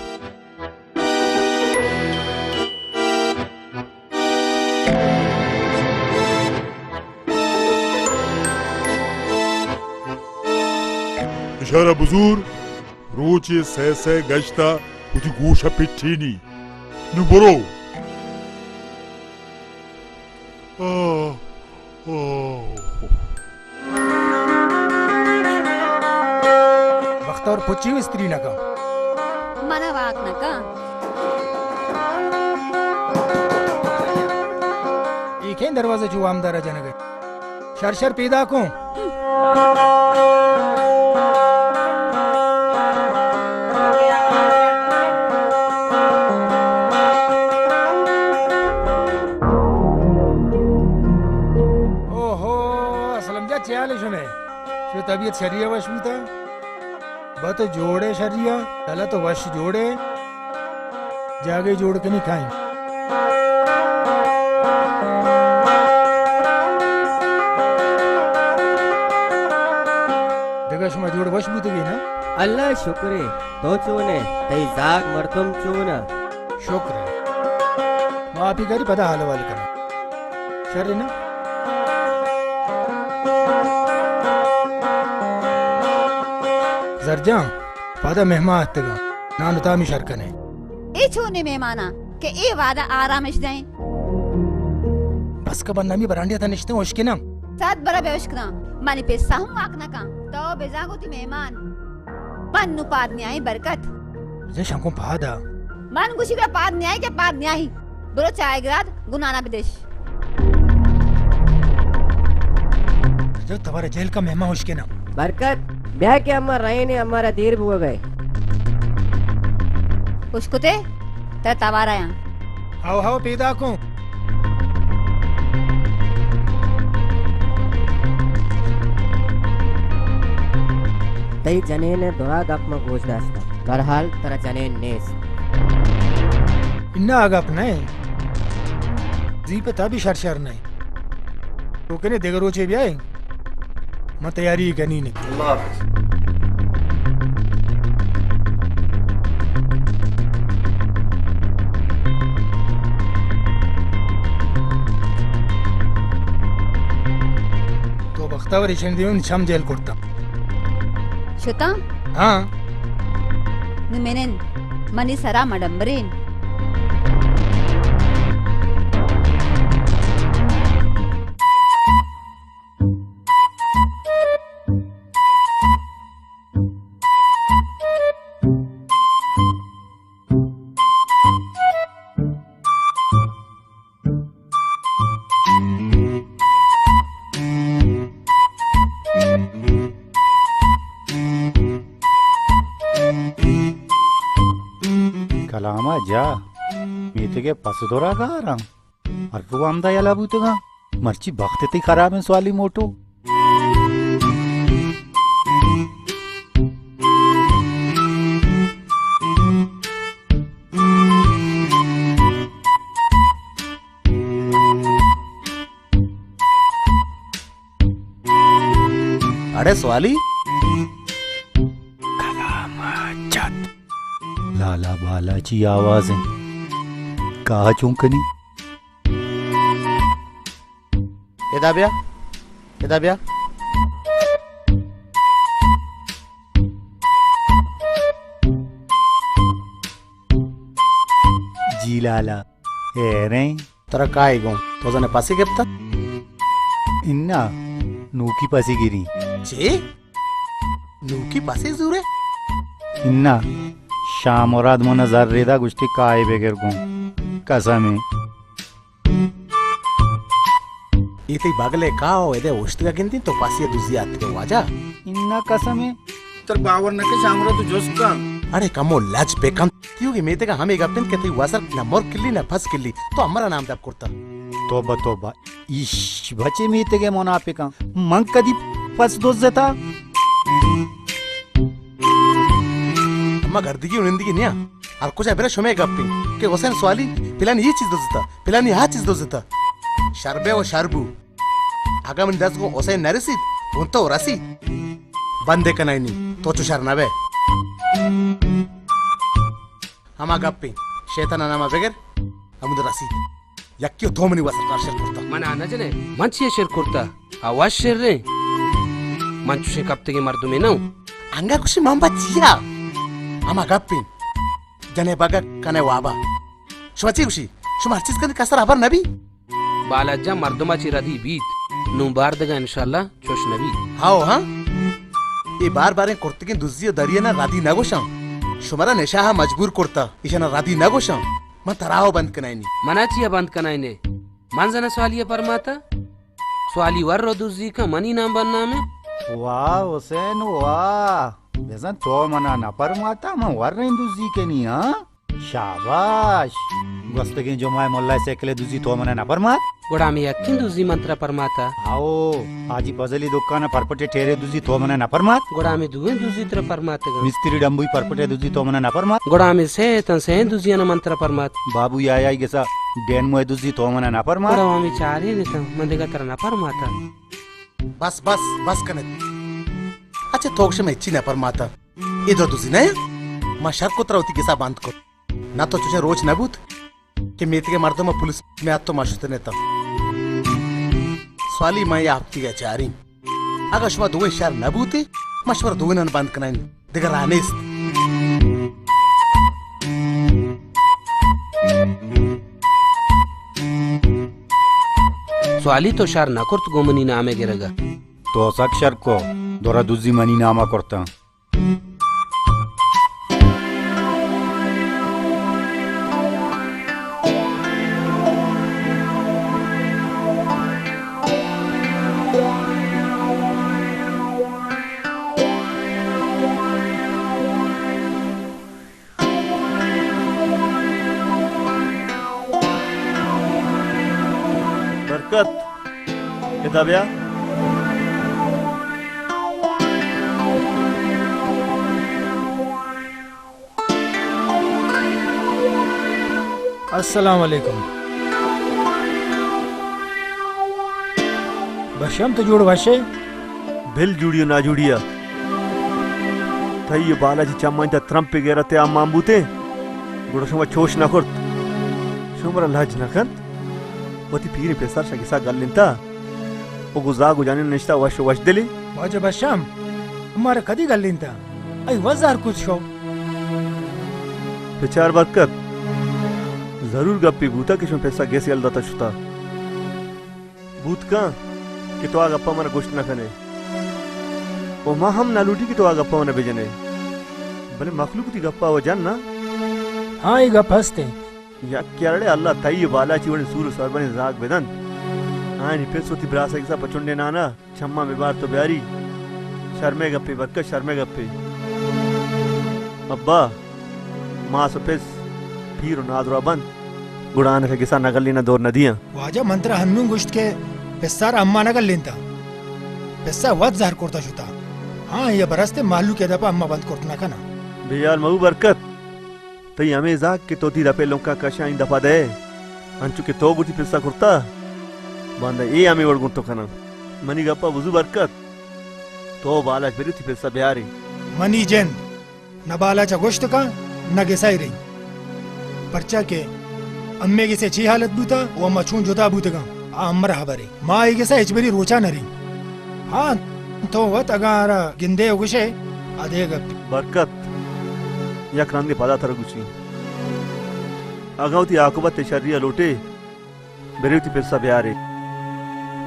D: इशारा बुजुर्ग रोज ये सह गश्ता उठी गोशा पिट्ठी नहीं नु बोरो
K: वक्तावर पुच्ची स्त्री नका
A: मना वाक नका
K: एक दरवाजा जो आमदारा जनग शर पैदा को तबीयत शरिया वश में था बत जोड़े शरिया पहला तो वश जोड़े जागे जोड़ के नहीं खाए देखा शुमा जोड़ वश भी तो गई ना
I: अल्लाह शुक्र तो चूने तई जाग मरतुम चूना
K: शुक्र माफी करी पता हाल वाल करना शर ना जरजा पादा मेहमान तगा नानु तामी शरकने
A: ए छूने मेहमाना के ए वादा आरामिश दें
K: बस का बन्नामी बरांडिया था निश्ते होश के नाम
A: सात बरा बेवशकना मानी पे साहू आकना का तो बेजागोती मेहमान पन्नु पाद न्याय बरकत
K: जे शंको पादा
A: मान गुशी बे पाद न्याय के पाद न्याय बरो चाय ग्राद गुनाना विदेश
K: जो तुम्हारे जेल का मेहमान होश के नाम
I: बरकत ब्याह के अम्मा रहे ने हमारा देर भी हो गए
A: उसको ते तवारा यहाँ
K: हाओ हाओ पैदा को
I: तई जने ने दोरा गप में गोश दास्ता बरहाल तेरा जने नेस
K: इन्ना आगप नहीं जी पे तभी शर नहीं तो कहने देगर रोचे भी आए मैं तैयारी करनी नहीं तो बख्तावर इशन दियो निशाम जेल कोड़ता
A: शुता
K: हाँ
A: निमेनेन मनी सरा मडम्बरीन
O: जा मीते पसदोरा गारा अर्रू आमदा याला बूतगा मर्ची बख्ते ती खराब है स्वाली मोटो
C: अरे स्वाली
O: लाला बालाची आवाज है कहा चूंकनी
C: दाबिया
O: जी लाला रे
C: तरा काय गो तो जने पासी गेप्ता
O: इन्ना नूकी पासी गिरी
C: चे नूकी पासी जुरे
O: इन्ना शाम और आदमो नजर रेदा गुष्टी काय बेगर गो कसमे
C: इते बागले काओ एदे उष्टगा गिनती तो पासी दुजी आते वाजा
O: इन्ना कसमे
M: तर बावर नके शामरा तू जोस्का
C: अरे कमो लाज बेकम क्योंकि मेते का हमें गप्तन कहते वासर ना मोर किल्ली ना फस किल्ली तो हमारा नाम दाब करता
O: तोबा इश बचे मीते के मुनाफिका मंग कदी फस दोस जता
C: अम्मा घर दिगी उनिंदी निया और कुछ है शोमे गप्पी के वसन स्वाली पिलानी ये चीज दोजता पिलानी हा चीज दोजता शरबे और शरबू आगा मन दस को ओसे नरसित उन तो रसी बंदे का नहीं तो चुशर नवे हमा गप्पी शैतान नामा बेगर अमुद रसी यक्कियो धोमनी वसर का शेर करता
G: मना नजने मंचिए शेर करता आवाज शेर रे मंचु से कप्ते के मर्दू में ना
C: अंगा कुछ मांबा चिया हमा गप्पी जने बगा कने वाबा शुमाची कुशी शुमा चीज कने कसर अबर नबी
G: बालाजा मर्दमा चिरादी बीत नु बार दगा इंशाल्लाह चोश नबी
C: हाओ हां ये बार बारे करते के दुजियो दरिया ना राधी नगोशा शुमारा नेशाहा मजबूर करता इशाना राधी नगोशा मैं तराहो बंद कनाइनी
G: मनाचिया बंद कनाइने मानजना स्वालिया परमाता स्वाली वर्रो दुजी का मनी नाम बनना में
O: वाह हुसैन वाह बेसन तो मना ना परमाता मैं वर्रे दुजी के नहीं हां शाबाश गस्तगे जो माय मोल्ला से अकेले दुजी तो मना ना परमात
G: गोड़ा में यकीन दुजी मंत्र परमाता
O: आओ आजी पजली दुकान परपटे ठेरे दुजी तो मना ना परमात
G: गोड़ा में दुए दुजी तर परमाता
O: मिस्त्री डंबुई परपटे दुजी तो मना ना परमात
G: गोड़ा में से तन से दुजी ना मंत्र परमात
O: बाबू या गेसा डेन मोय दुजी तो मना ना परमात
G: गोड़ा में चारे ने तन मंदेगा तर ना परमाता
C: बस कने अच्छा थोक्ष में इच्छी ना परमाता इधर दुजी ना मां शर्त को तरवती केसा बांध को ना तो तुझे रोज नबूत कि मेते के मर्दों में पुलिस में आत तो माशुते नेता स्वाली मैं या आपती का चारी अगर शुमा दुए शहर नबूते मशवर दुए नन बंद कनाइन दिगर आनेस
G: स्वाली तो शहर ना कुर्त गोमनी नामे गिरेगा
O: तो अक्षर को दोरा दुजी मनी नामा करता
E: दाबिया
K: अस्सलाम वालेकुम बशम तो जोड़ भाषे
E: बिल जुड़ियो ना जुड़िया थई बालाजी चम्मा ता त्रम पे गेरा ते मांबूते गुडो शमा चोश ना करत शुमरा लाज ना कर वती पीरे पेसर शगिसा गल्लिंता ओ गुजागु जाने निश्ता वश दिली
K: वाजे बशम हमारे कदी गल्लिंता आई वजार कुछ शो
E: बेचार बरकत जरूर गप्पी बूता किशम पैसा गैस यल दाता शुता बूत का कि तो गप्पा मना गोश्त ना खने ओ मां हम ना लूटी कि तो गप्पा मना भेजने भले मखलूक ती गप्पा हो जान ना
K: हां ये गप हंसते
E: या क्यारे अल्लाह ताई बाला चिवण सूर सरबनी जाग बेदन आनी पेसोती ब्रास एकसा पचुंडे नाना छम्मा में बार तो ब्यारी शर्मे गप्पे बरकत शर्मे गप्पे अब्बा मां सो पेस फिर नादरा बंद गुड़ान के किसा नगल लेना दौर नदियां
K: वाजा मंत्र हन्नु गुश्त के पेसार अम्मा नगल लेंता पेसा वत जहर कोरता शुता हाँ ये बरसते मालू के दपा अम्मा बंद कोरतना कना
E: बेयाल मऊ बरकत तई हमें जाक के तोती रपे लोंका कशा इन दफा दे अंचु के तो गुटी पिस्सा कुर्ता बांदा ए हमें वड़गुन तो कना मनी गप्पा वुजू बरकत तो बाला फिर थी पिस्सा बिहारी
K: मनी जैन न बाला चा गोश्त का न गेसाई रही परचा के अम्मे के से ची हालत बूता वो मछून जोता बूतेगा अम्मर हबरे माँ के से एचबरी रोचा नरी हाँ तो वत अगार गिंदे उगशे अधेगा
E: बरकत या क्रांति पादा थर गुची अगावती आकुबत शरिया लोटे बेरेवती पिस्सा बिहारे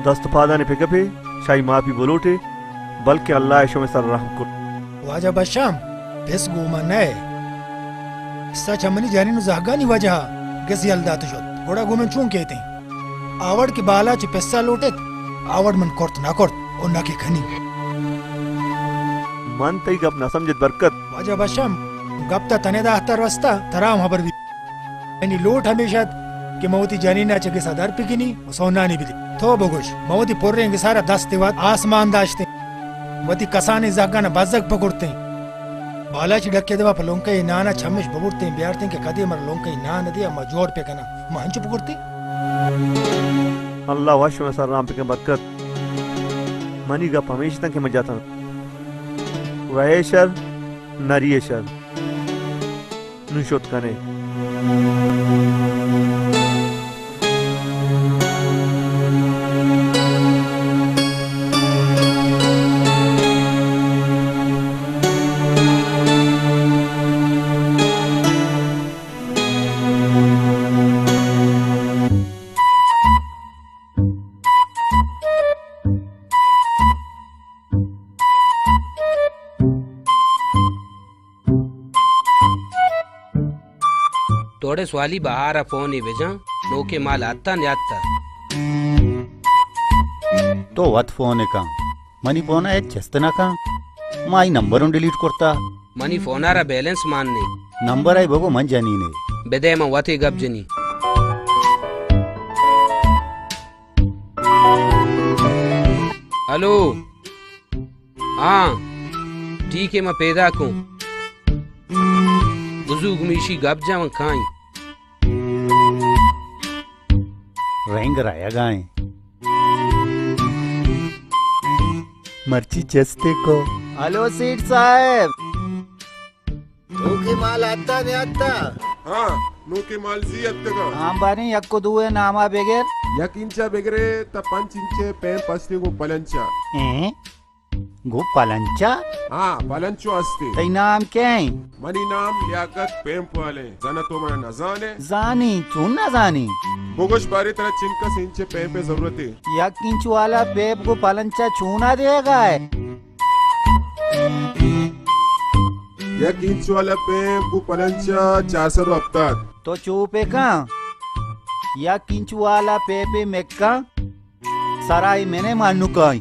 E: दस्त पादा ने पिकपे शाही माफी बोलोटे बल्कि अल्लाह ऐशो में सर रहम को
K: वाजा बशाम बेस गोमा नए सच हमनी जानी नु जागानी वजह गसी अलदा तो जोत गोड़ा गोमन चूं कहते आवड़ के बाला च पैसा लोटे आवड़ मन कोर्त ना कोर्त और ना के खनी
E: मन तई गप ना समझत बरकत
K: वाजा बशाम गप ता तने दा हतर वस्ता तराम हबर भी यानी लोट हमेशा के मौती जानी ना चके सदर पिकिनी सोना नहीं बिली तो बगोश मौती पोरेंगे सारा दस्ते वात आसमान दाशते वती कसाने जागा ना बाजक पकड़ते बालाची डक्के दवा पलोंका ही नाना छमिश बबुरते बिहारते के कदे मर लोंका ही ना नदिया मजोर पे कना महंच पकड़ते
E: अल्लाह वाश में सर राम पे के बरकत मनी गप हमेशा तक के मजाता वहेशर नरियशर नुशोत कने
G: थोड़े स्वाली बाहर फोन ही भेजा लोके माल आता नहीं आता
O: तो वत फोन का मनी फोन है चस्तना का माई नंबर डिलीट करता
G: मनी फोनारा बैलेंस माननी
O: नंबर आई बगो मन जानी ने
G: बेदे में वती गप जनी हेलो हाँ ठीक है मैं पैदा को बुजुर्ग मिशी गप जाव खाई
O: रंग राया गाय मर्ची चस्ते को हेलो सेठ साहब
M: नूके माल आता नहीं आता
P: हाँ नूके माल जी अत्ते का
O: हम बाने यक्को दुए नामा बेगर
P: यक इंचा बेगरे त 5 इंचे पेन पस्ते को पलंचा
O: गो पलंचा
P: हाँ पलंचो असते
O: तई नाम क्या है
P: मनी नाम लियाकत पेंप वाले जाना तो मैं न जाने
O: जानी चुन ना जानी
P: बोगोश बारी तरह चिंका इंचे पेन पे जरूरत है
O: यक इंच वाला पेप को पलंचा छूना देगा है
P: यक इंच वाला पेन को पलंचा 400 हफ्ता
O: तो चुपे का यक इंच वाला पेपे मेक्का सराय मैंने मानू का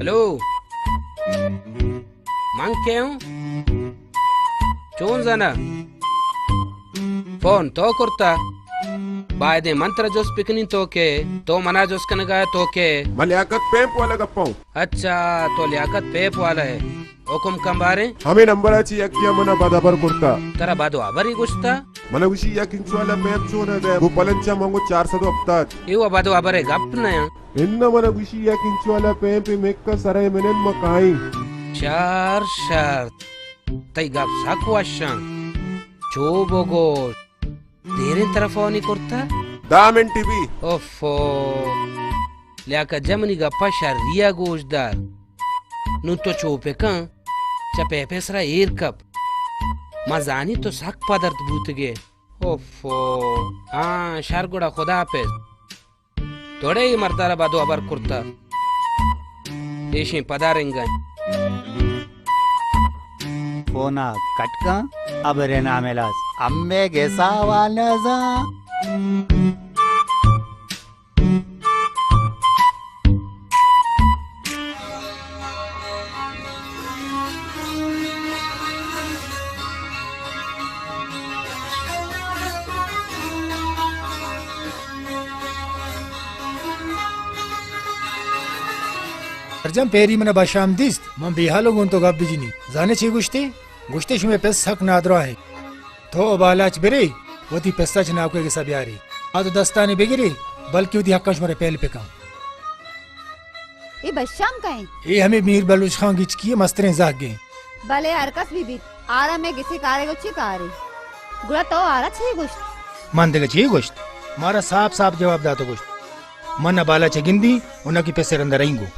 G: हेलो मांग के हूँ चोन जाना फोन तो करता बायदे मंत्र जोस पिकनी तो मना जोस कनगा तो के
P: मैं लियाकत पेप वाला गप्पा हूँ
G: अच्छा तो लियाकत पेप वाला है हुकुम कम बारे
P: हमें नंबर अच्छी यकिया मना बादाबर करता
G: तेरा बादो आबरी गुस्ता
P: मना उसी यकिंच वाला पेप चोन है वो पलंचा मांगो 400 हफ्ता
G: ये बादो आबरे गप नया
P: इन्ना मना उसी यकिंच वाला पेप मेक्का सराय मैंने मकाई
G: चार शर्त तई गप साकुआशा चोबोगो तेरे तरफ नहीं करता
P: दामन टीवी
G: ओफो लियाका जमनी गप्पा शरिया गोशदार नु तो चोपे का चपे पेसरा एर कप मजानी तो सक पदार्थ बूतगे ओफो हाँ शारगुड़ा खुदा पे थोड़े ही मर्दारा बादो अबर कुर्ता ऐशे पदारेंगे
O: फोना कटका अब रे नामेलास अम्मे गेसावा नजा
K: सरजम पेरी मना बाशाम दिस्त मन बिहालो गुन तो गप बिजिनी जाने ची गुश्ते शुमे पेस हक नादरा है तो बालाच बेरे वती पेस्ता च नाको के सब यारी आ तो दस्ताने बेगिरे बल्कि उदी हक्का शुमे पहले पे काम
A: ये बशाम कहीं
K: ये हमें मीर बलूच खान गिच किए मस्तरे जाग गए
A: भले अरकस भी आरा में किसी कारे को चिकारे गुड़ा तो आरा छे गुश्त
K: मान देगा ची गुश्त मारा साफ साफ जवाब दा तो गुश्त मन बाला चगिंदी उना की पैसे अंदर आएंगो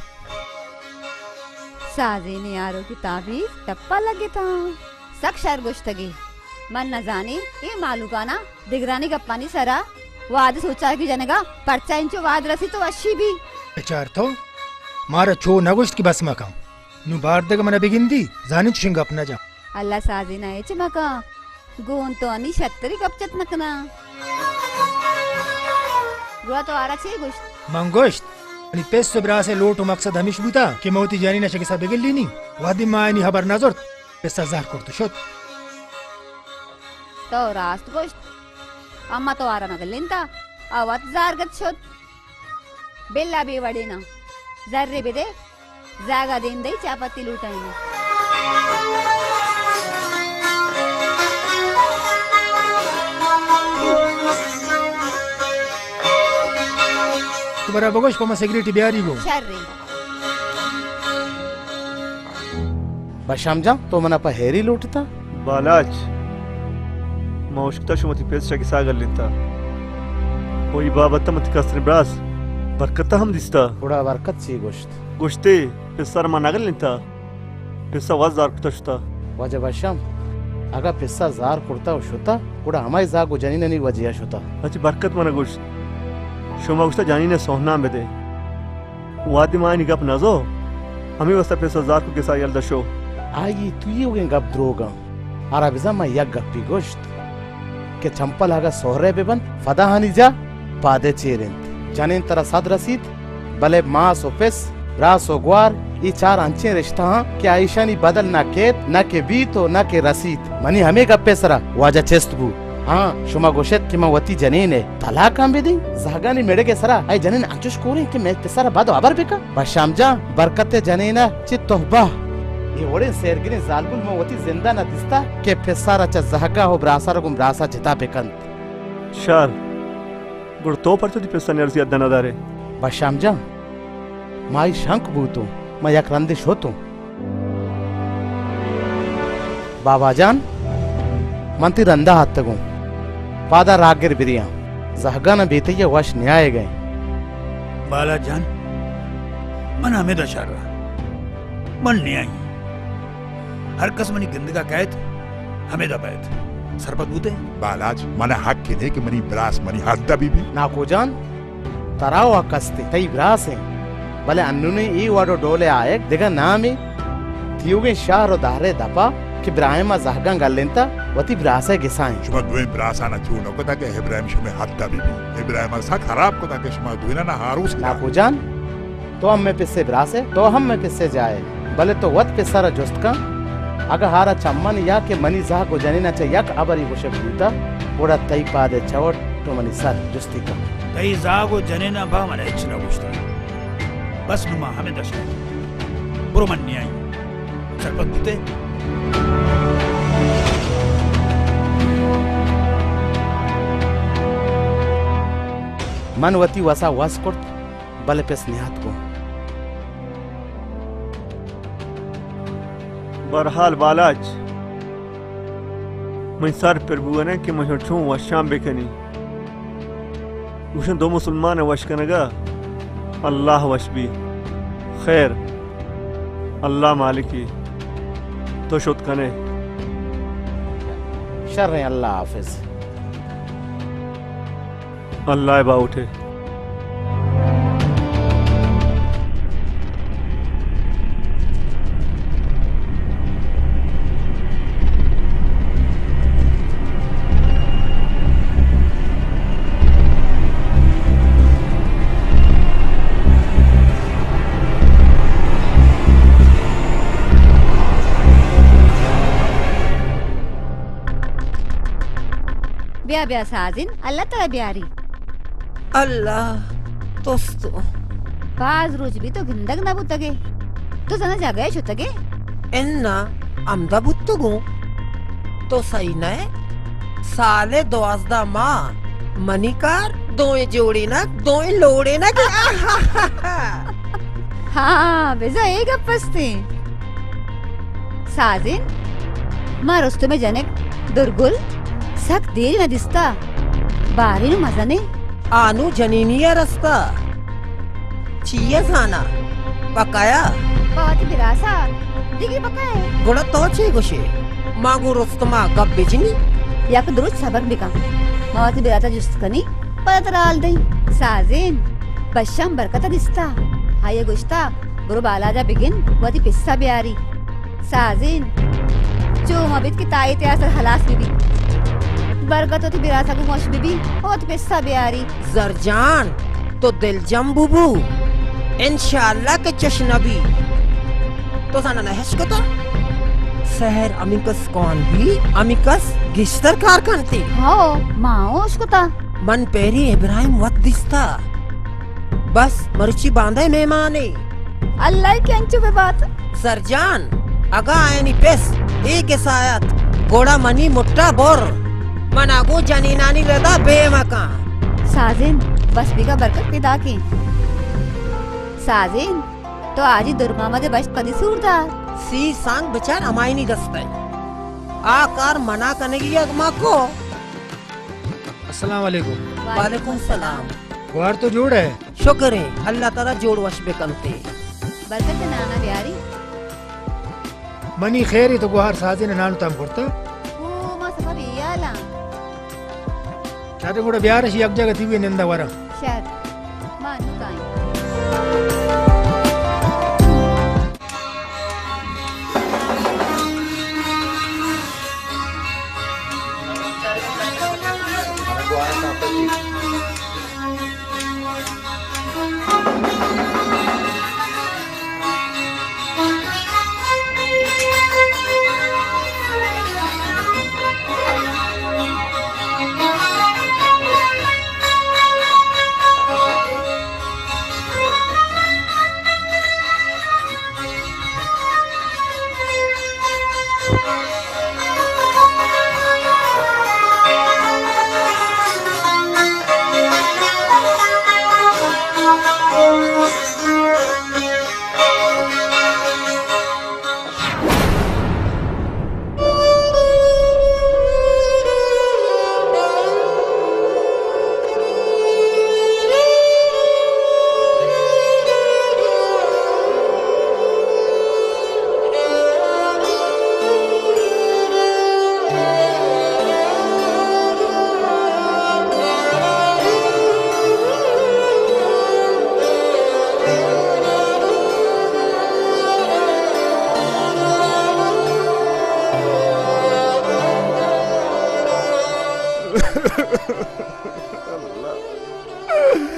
A: साजे ने यारो की ताबीज टप्पा लगे था सक शर गुश्तगी मन न जाने ये मालूकाना दिगरानी गप्पानी सरा वाद सोचा की जनेगा परचा इंचो वाद रसी तो अच्छी भी
K: चार तो मारा छो न गुश्त की बस मका नु बार देगा मना बिगिंदी जाने छिंग अपना जा
A: अल्लाह साजे ना एच मका गोन तो अनी छत्तरी कपचत नकना गुआ तो आरा छे गुश्त
K: मंगोश्त अनि पेस ब्रा से लोट मकसद हमिश बुता कि मोती जानी न शके सब गेल्ली वादी मायनी खबर नजर पेसा जार करतो शोत
A: तो रास्त गोश्त अम्मा तो आरा नगलिंता आवत जार गत शोत बेल्ला बे वडेना जर्रे बेदे जागा देन दई चापत्ती लूटाईना
K: तुम्हारा बगोश पमा सिगरेट बियारी गो
A: शर्रे
C: बशाम जा तो मना पा हेरी लूटता
E: बालाच मौशकता शुमती पेस शकी सागर लिंता कोई बाबत मत कसर ब्रास बरकत हम दिसता
C: थोड़ा बरकत सी गोश्त
E: गोश्ते पेसर मा नगल लिंता पेसा वजार कुतशता
C: वजह बशाम अगर पेसा जार कुर्ता होता कुड़ा हमारी जा गो जनी ननी वजह होता
E: अच्छी बरकत मना गोश्त शुमा गुस्ता जानी ने सोहना में दे वादी मायनी गप नजो हमें वस्ता पेसा जार को किसा यल दशो
C: आई तू ये उगे गप द्रोगा आरा बिजा मा यक गप्पी गोश्त के चंपल आगा सोहरे बेबन फदाहानी जा पादे चेरेंत जाने तरह साद रसीद भले माँ सो पेस रा सो ग्वार ये चार अंचे रिश्ता के आयशा नी बदल ना केत ना के बीतो ना के रसीद मनी हमें गप्पे सरा वाजा चेस्ट बू हाँ शुमा गोशत कि वती जनेने तलाक काम बेदी जहागानी मेड़े के सरा आई जनेन अंचुश कोरे कि मैं पेसरा बाद आबर बेका बशाम जा बरकते जनेना चि तोहबा ये ओड़े सेरगिने जालबुल में वती जिंदा न दिसता के पेसरा च जहागा हो ब्रासार गुम ब्रासा जिता बेकंत
E: शार गुड़ तो पर तो पेसा नर्सी अदना दारे
C: बशाम जा माई शंक बूतो मैं यक रंदिश होतो बाबा जान मंती रंदा हाथ तगो पादा रागिर बिरिया जहगा न बेते ये वश न्याय गए
J: बाला जान मन हमें दशारा मन न्याय हर कसमनी गंदगा कैद हमें दबायत सरपत बूते
D: बालाज मना हक के दे कि मनी ब्रास मनी हद्दा बीबी
C: ना को जान तराव कस्ते तई ब्रास है भले अन्नुने ई वाडो डोले आए दिगा नामी तियुगे शाहरो दारे दपा कि ब्राहिमा जहगा गल्लेंता वती ब्रासे गिसाएं
D: शुमा दुए ब्रासा ना चूनो को ताके इब्राहिम शुमे हद्दा बीबी इब्राहिम सा खराब को ताके शुमा दुए ना हारूस
C: ना को जान तो हम में पिस्से ब्रासे तो हम में पिस्से जाए भले तो वत पिस्सारा जुस्त का अगर हारा चम्मन या के मनी जहा को जाने ना चाहिए यक अबरी वो शब्दूता बड़ा तई पादे चवट तो मनी सर जुस्ती का
J: तई जागो जने ना बा मने इच्छा गुस्ता बस नुमा हमें दशा बुरो मन नहीं आई सरपत बूते
C: मनवती वसा वस कुर्त बले पेस निहात को
E: बरहाल बालाज मैं सर पर बुआने कि मैं छू वशाम बेकनी उशन दो मुसलमान वश कनगा अल्लाह वश भी खैर अल्लाह मालिकी तो शुद कने
C: शर्र अल्लाह हाफिज
E: अल्लाह बा उठे
A: ब्या ब्या साजिन अल्लाह तला ब्यारी
I: अल्लाह दोस्तो
A: बाज रोज भी तो गिंदग ना बुतगे तो जना जागे छुतगे
I: एन्ना अमदा बुत्तुगु तो सही नय साले 12 माँ मनिकार दोए जोड़ी ना दोए लोड़े ना के
A: हाँ बेजा एक अपस्ते साजिन मा रस्तमे जनेक दुर्गुल सक देरी न दिसता बारी नु मजाने
I: आनु जनीनिया रस्ता चिया जाना पकाया
A: बाती बिरासा दिगी पकाए
I: गुड़ा तो चे गुशे मागु रस्तमा गप बेचनी
A: याक दुरुच सबक बिका मावती बिराता जुस्तकनी पतराल दई साजिन बशम बरकता दिसता हाये गुश्ता बुरु बालाजा बिगिन वती पिस्सा बियारी साजिन जो मबित की ताई ते असर हलास बिबी बरकत होती बिरासा को मोश बिबी वती पिस्सा बियारी
I: जरजान तो दिल जम बुबू इंशाअल्लाह के चश्नबी तो साना नहश को तो शहर अमिकस कौन भी अमिकस गिश्तर कार करती
A: हाँ माओश को ता
I: मन पेरी इब्राहिम वत दिसता बस मर्ची बांधे मेहमाने
A: अल्लाह के अंचु पे बात
I: सरजान अगा आयनी पेस एक सायत गोड़ा मनी मुट्टा बोर मनागो जनीनानी रदा बेमका
A: साजिन बस बिका बरकत पिदा की साजिन तो आज ही दुर्गा मध्ये बस कधी सूरता
I: सी सांग बेचार अमाई नहीं दस्ता आकार मना करने की अगमा को
K: अस्सलाम वालेकुम
I: वालेकुम सलाम
K: गुहार तो जोड़ है
I: शुक्र है अल्लाह ताला जोड़ वश बेकनते
A: बरकत नाना ब्यारी
K: मनी खैर तो गुहार साजे ने नानु तम करता
A: ओ मा सफा बियाला
K: चाटे गुड़ा ब्यार शी एक जगह थी नंदा वरा
A: शायद मानु काई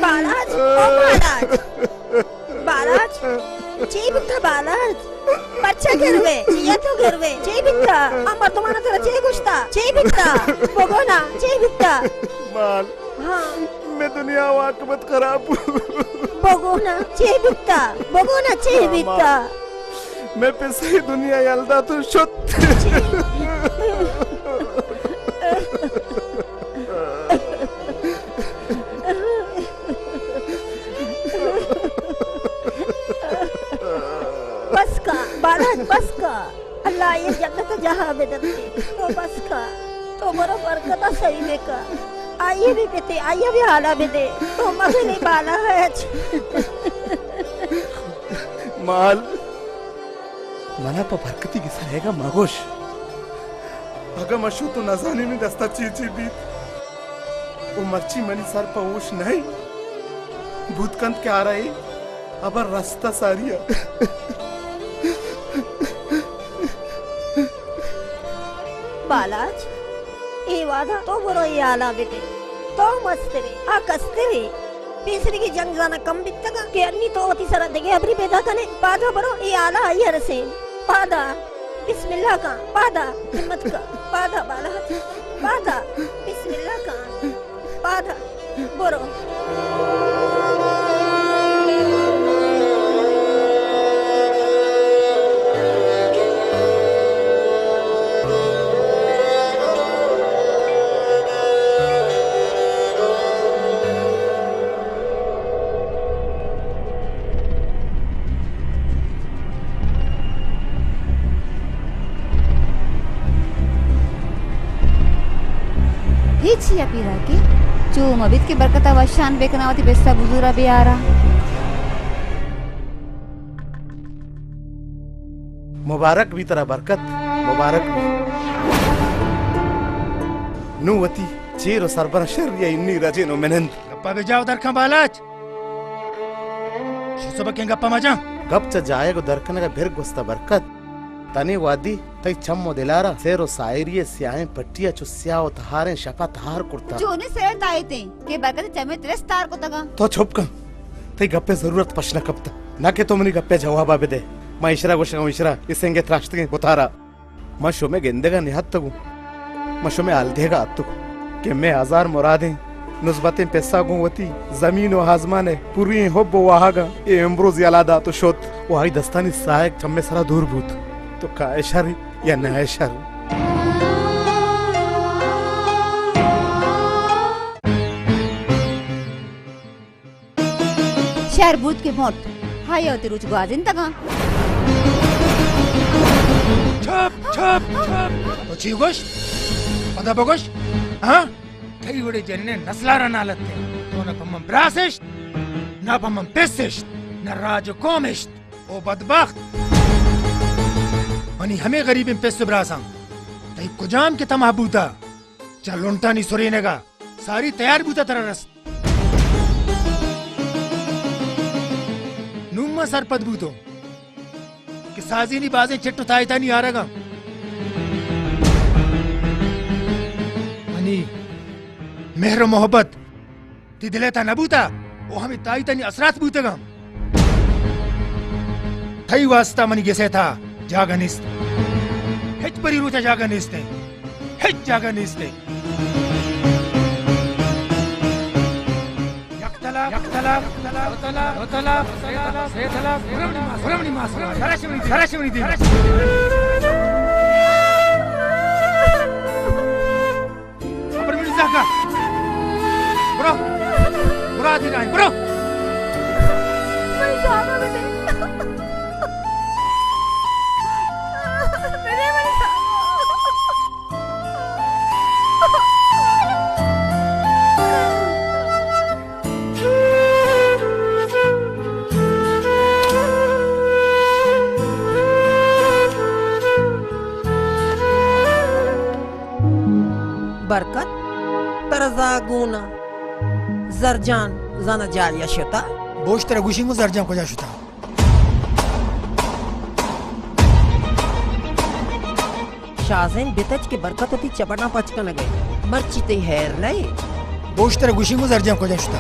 B: बालाज ओ बालाज बालाज ची बिट्टा बालाज बच्चा गिरवे चिया तो गिरवे ची बिट्टा अमर तुम्हारा तेरा ची गुस्ता ची बिट्टा बगोना ची बिट्टा
E: माल
B: हाँ
E: मैं दुनिया वाकबत खराब
B: बगोना ची बिट्टा
E: मैं पे सही दुनिया यलदा तो शुद्ध
B: बस का अल्लाह ये जन्नत जहाँ बेदती तो बस का तो बरो बरकत सही में का आइए भी बेटे आइए भी हाला बेटे तो मजे नहीं बाला है
C: माल मना पर बरकती की सरेगा मगोश अगर मशू तो नजाने में दस्ता चीची भी वो मर्ची मनी सर पर होश नहीं भूतकंत के आ रही अब रास्ता सारिया
B: बालाज ये वादा तो बरो ये आला बेटे तो मस्त रे आ कस्ते रे तीसरी की जंग जाना कम बितगा के अन्नी तो होती सरा देगे अपनी बेदा कने पादा बरो ये आला आई हरसे पादा बिस्मिल्लाह का पादा हिम्मत का पादा बालाज पादा बिस्मिल्लाह का पादा बोरो
A: Hiç yapiraki, cuma bit ki berkata vaşan beknavati besta buzura biara.
C: मुबारक भी तेरा बरकत मुबारक भी नुवती चेरो सरबर शर्रिया इन्नी रजे नो मेनंद
K: गप्पा बेजाव दरखा बालाच शुसबा के गप्पा मजा
C: गप च जाएगो दरखने का भिर गुस्ता बरकत तने वादी तई चम्मो दिलारा सेरो सायरिये स्याहे पट्टिया चुस्याओ तहारे शपा तहार कुर्ता
A: जोने से ताईते के बरकत चमे त्रेस तार को तगा
C: तो छुप का तई गप्पे जरूरत पछना कपता ना के तुमनी गप्पे जवाब आबे दे माइशरा गोशा माइशरा इसेंगे त्राश्त के उतारा मशो में गेंदे का निहत तगु मशो में आलधे का अत्तु के मैं हजार मुरादें नुस्बतें पैसा गुवती जमीन व आसमान पूरी होब वहागा ये एम्ब्रोज यालादा तो शोत वही दस्तानी सहायक चम्मे सरा दूर भूत तो का ऐशर या न ऐशर
A: शहर भूत के मोट हाय होती रुच गाजिन तगा
K: छप छप छप तो चीगोश पदा बगोश हाँ कई बड़े जन्ने नस्लारा नालते तो न पम्मम ब्रासिश न पम्मम पेसिश न राज कोमिश ओ बदबख्त मनी हमें गरीब इन पेस ब्रासा तई कुजाम के तमा बूता चल लुंटा नी सुरीने का सारी तैयार बूता तरह रस नुम्मा सरपद बूतो कि साजी नी बाजें चिट्टू ताईता नहीं आ रहा मनी मेहर मोहब्बत ती दिले ता नबूता वो हमें ताईता नहीं असरात बूतेगा थई वास्ता मनी गेसे था जागनिस्त हेच परी रूचा जागनिस्ते हेच जागनिस्ते यक्तला यक्तला यक्तला यक्तला सेतला पुरमणी मास सरशिवनी दी अपरमणी जाका ब्रो बुरा दी राय ब्रो
B: मैं जाना भी नहीं
I: बरकत तरजागुना जरजान जाना जालिया शता
K: बोश तेरा गुशिंगो जरजान को जा शुता
I: शाज़ेन बितच के बरकत होती चपटा पचका न गए मर्ची ते हैर नहीं
K: बोश तेरा गुशिंगो जरजान को जा शुता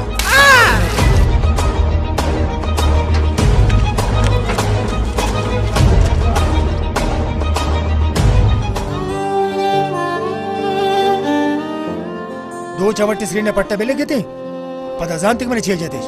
K: दो चवट स्क्रीन ने पट्टा बेले गए थे पता जानते मैंने छे जाते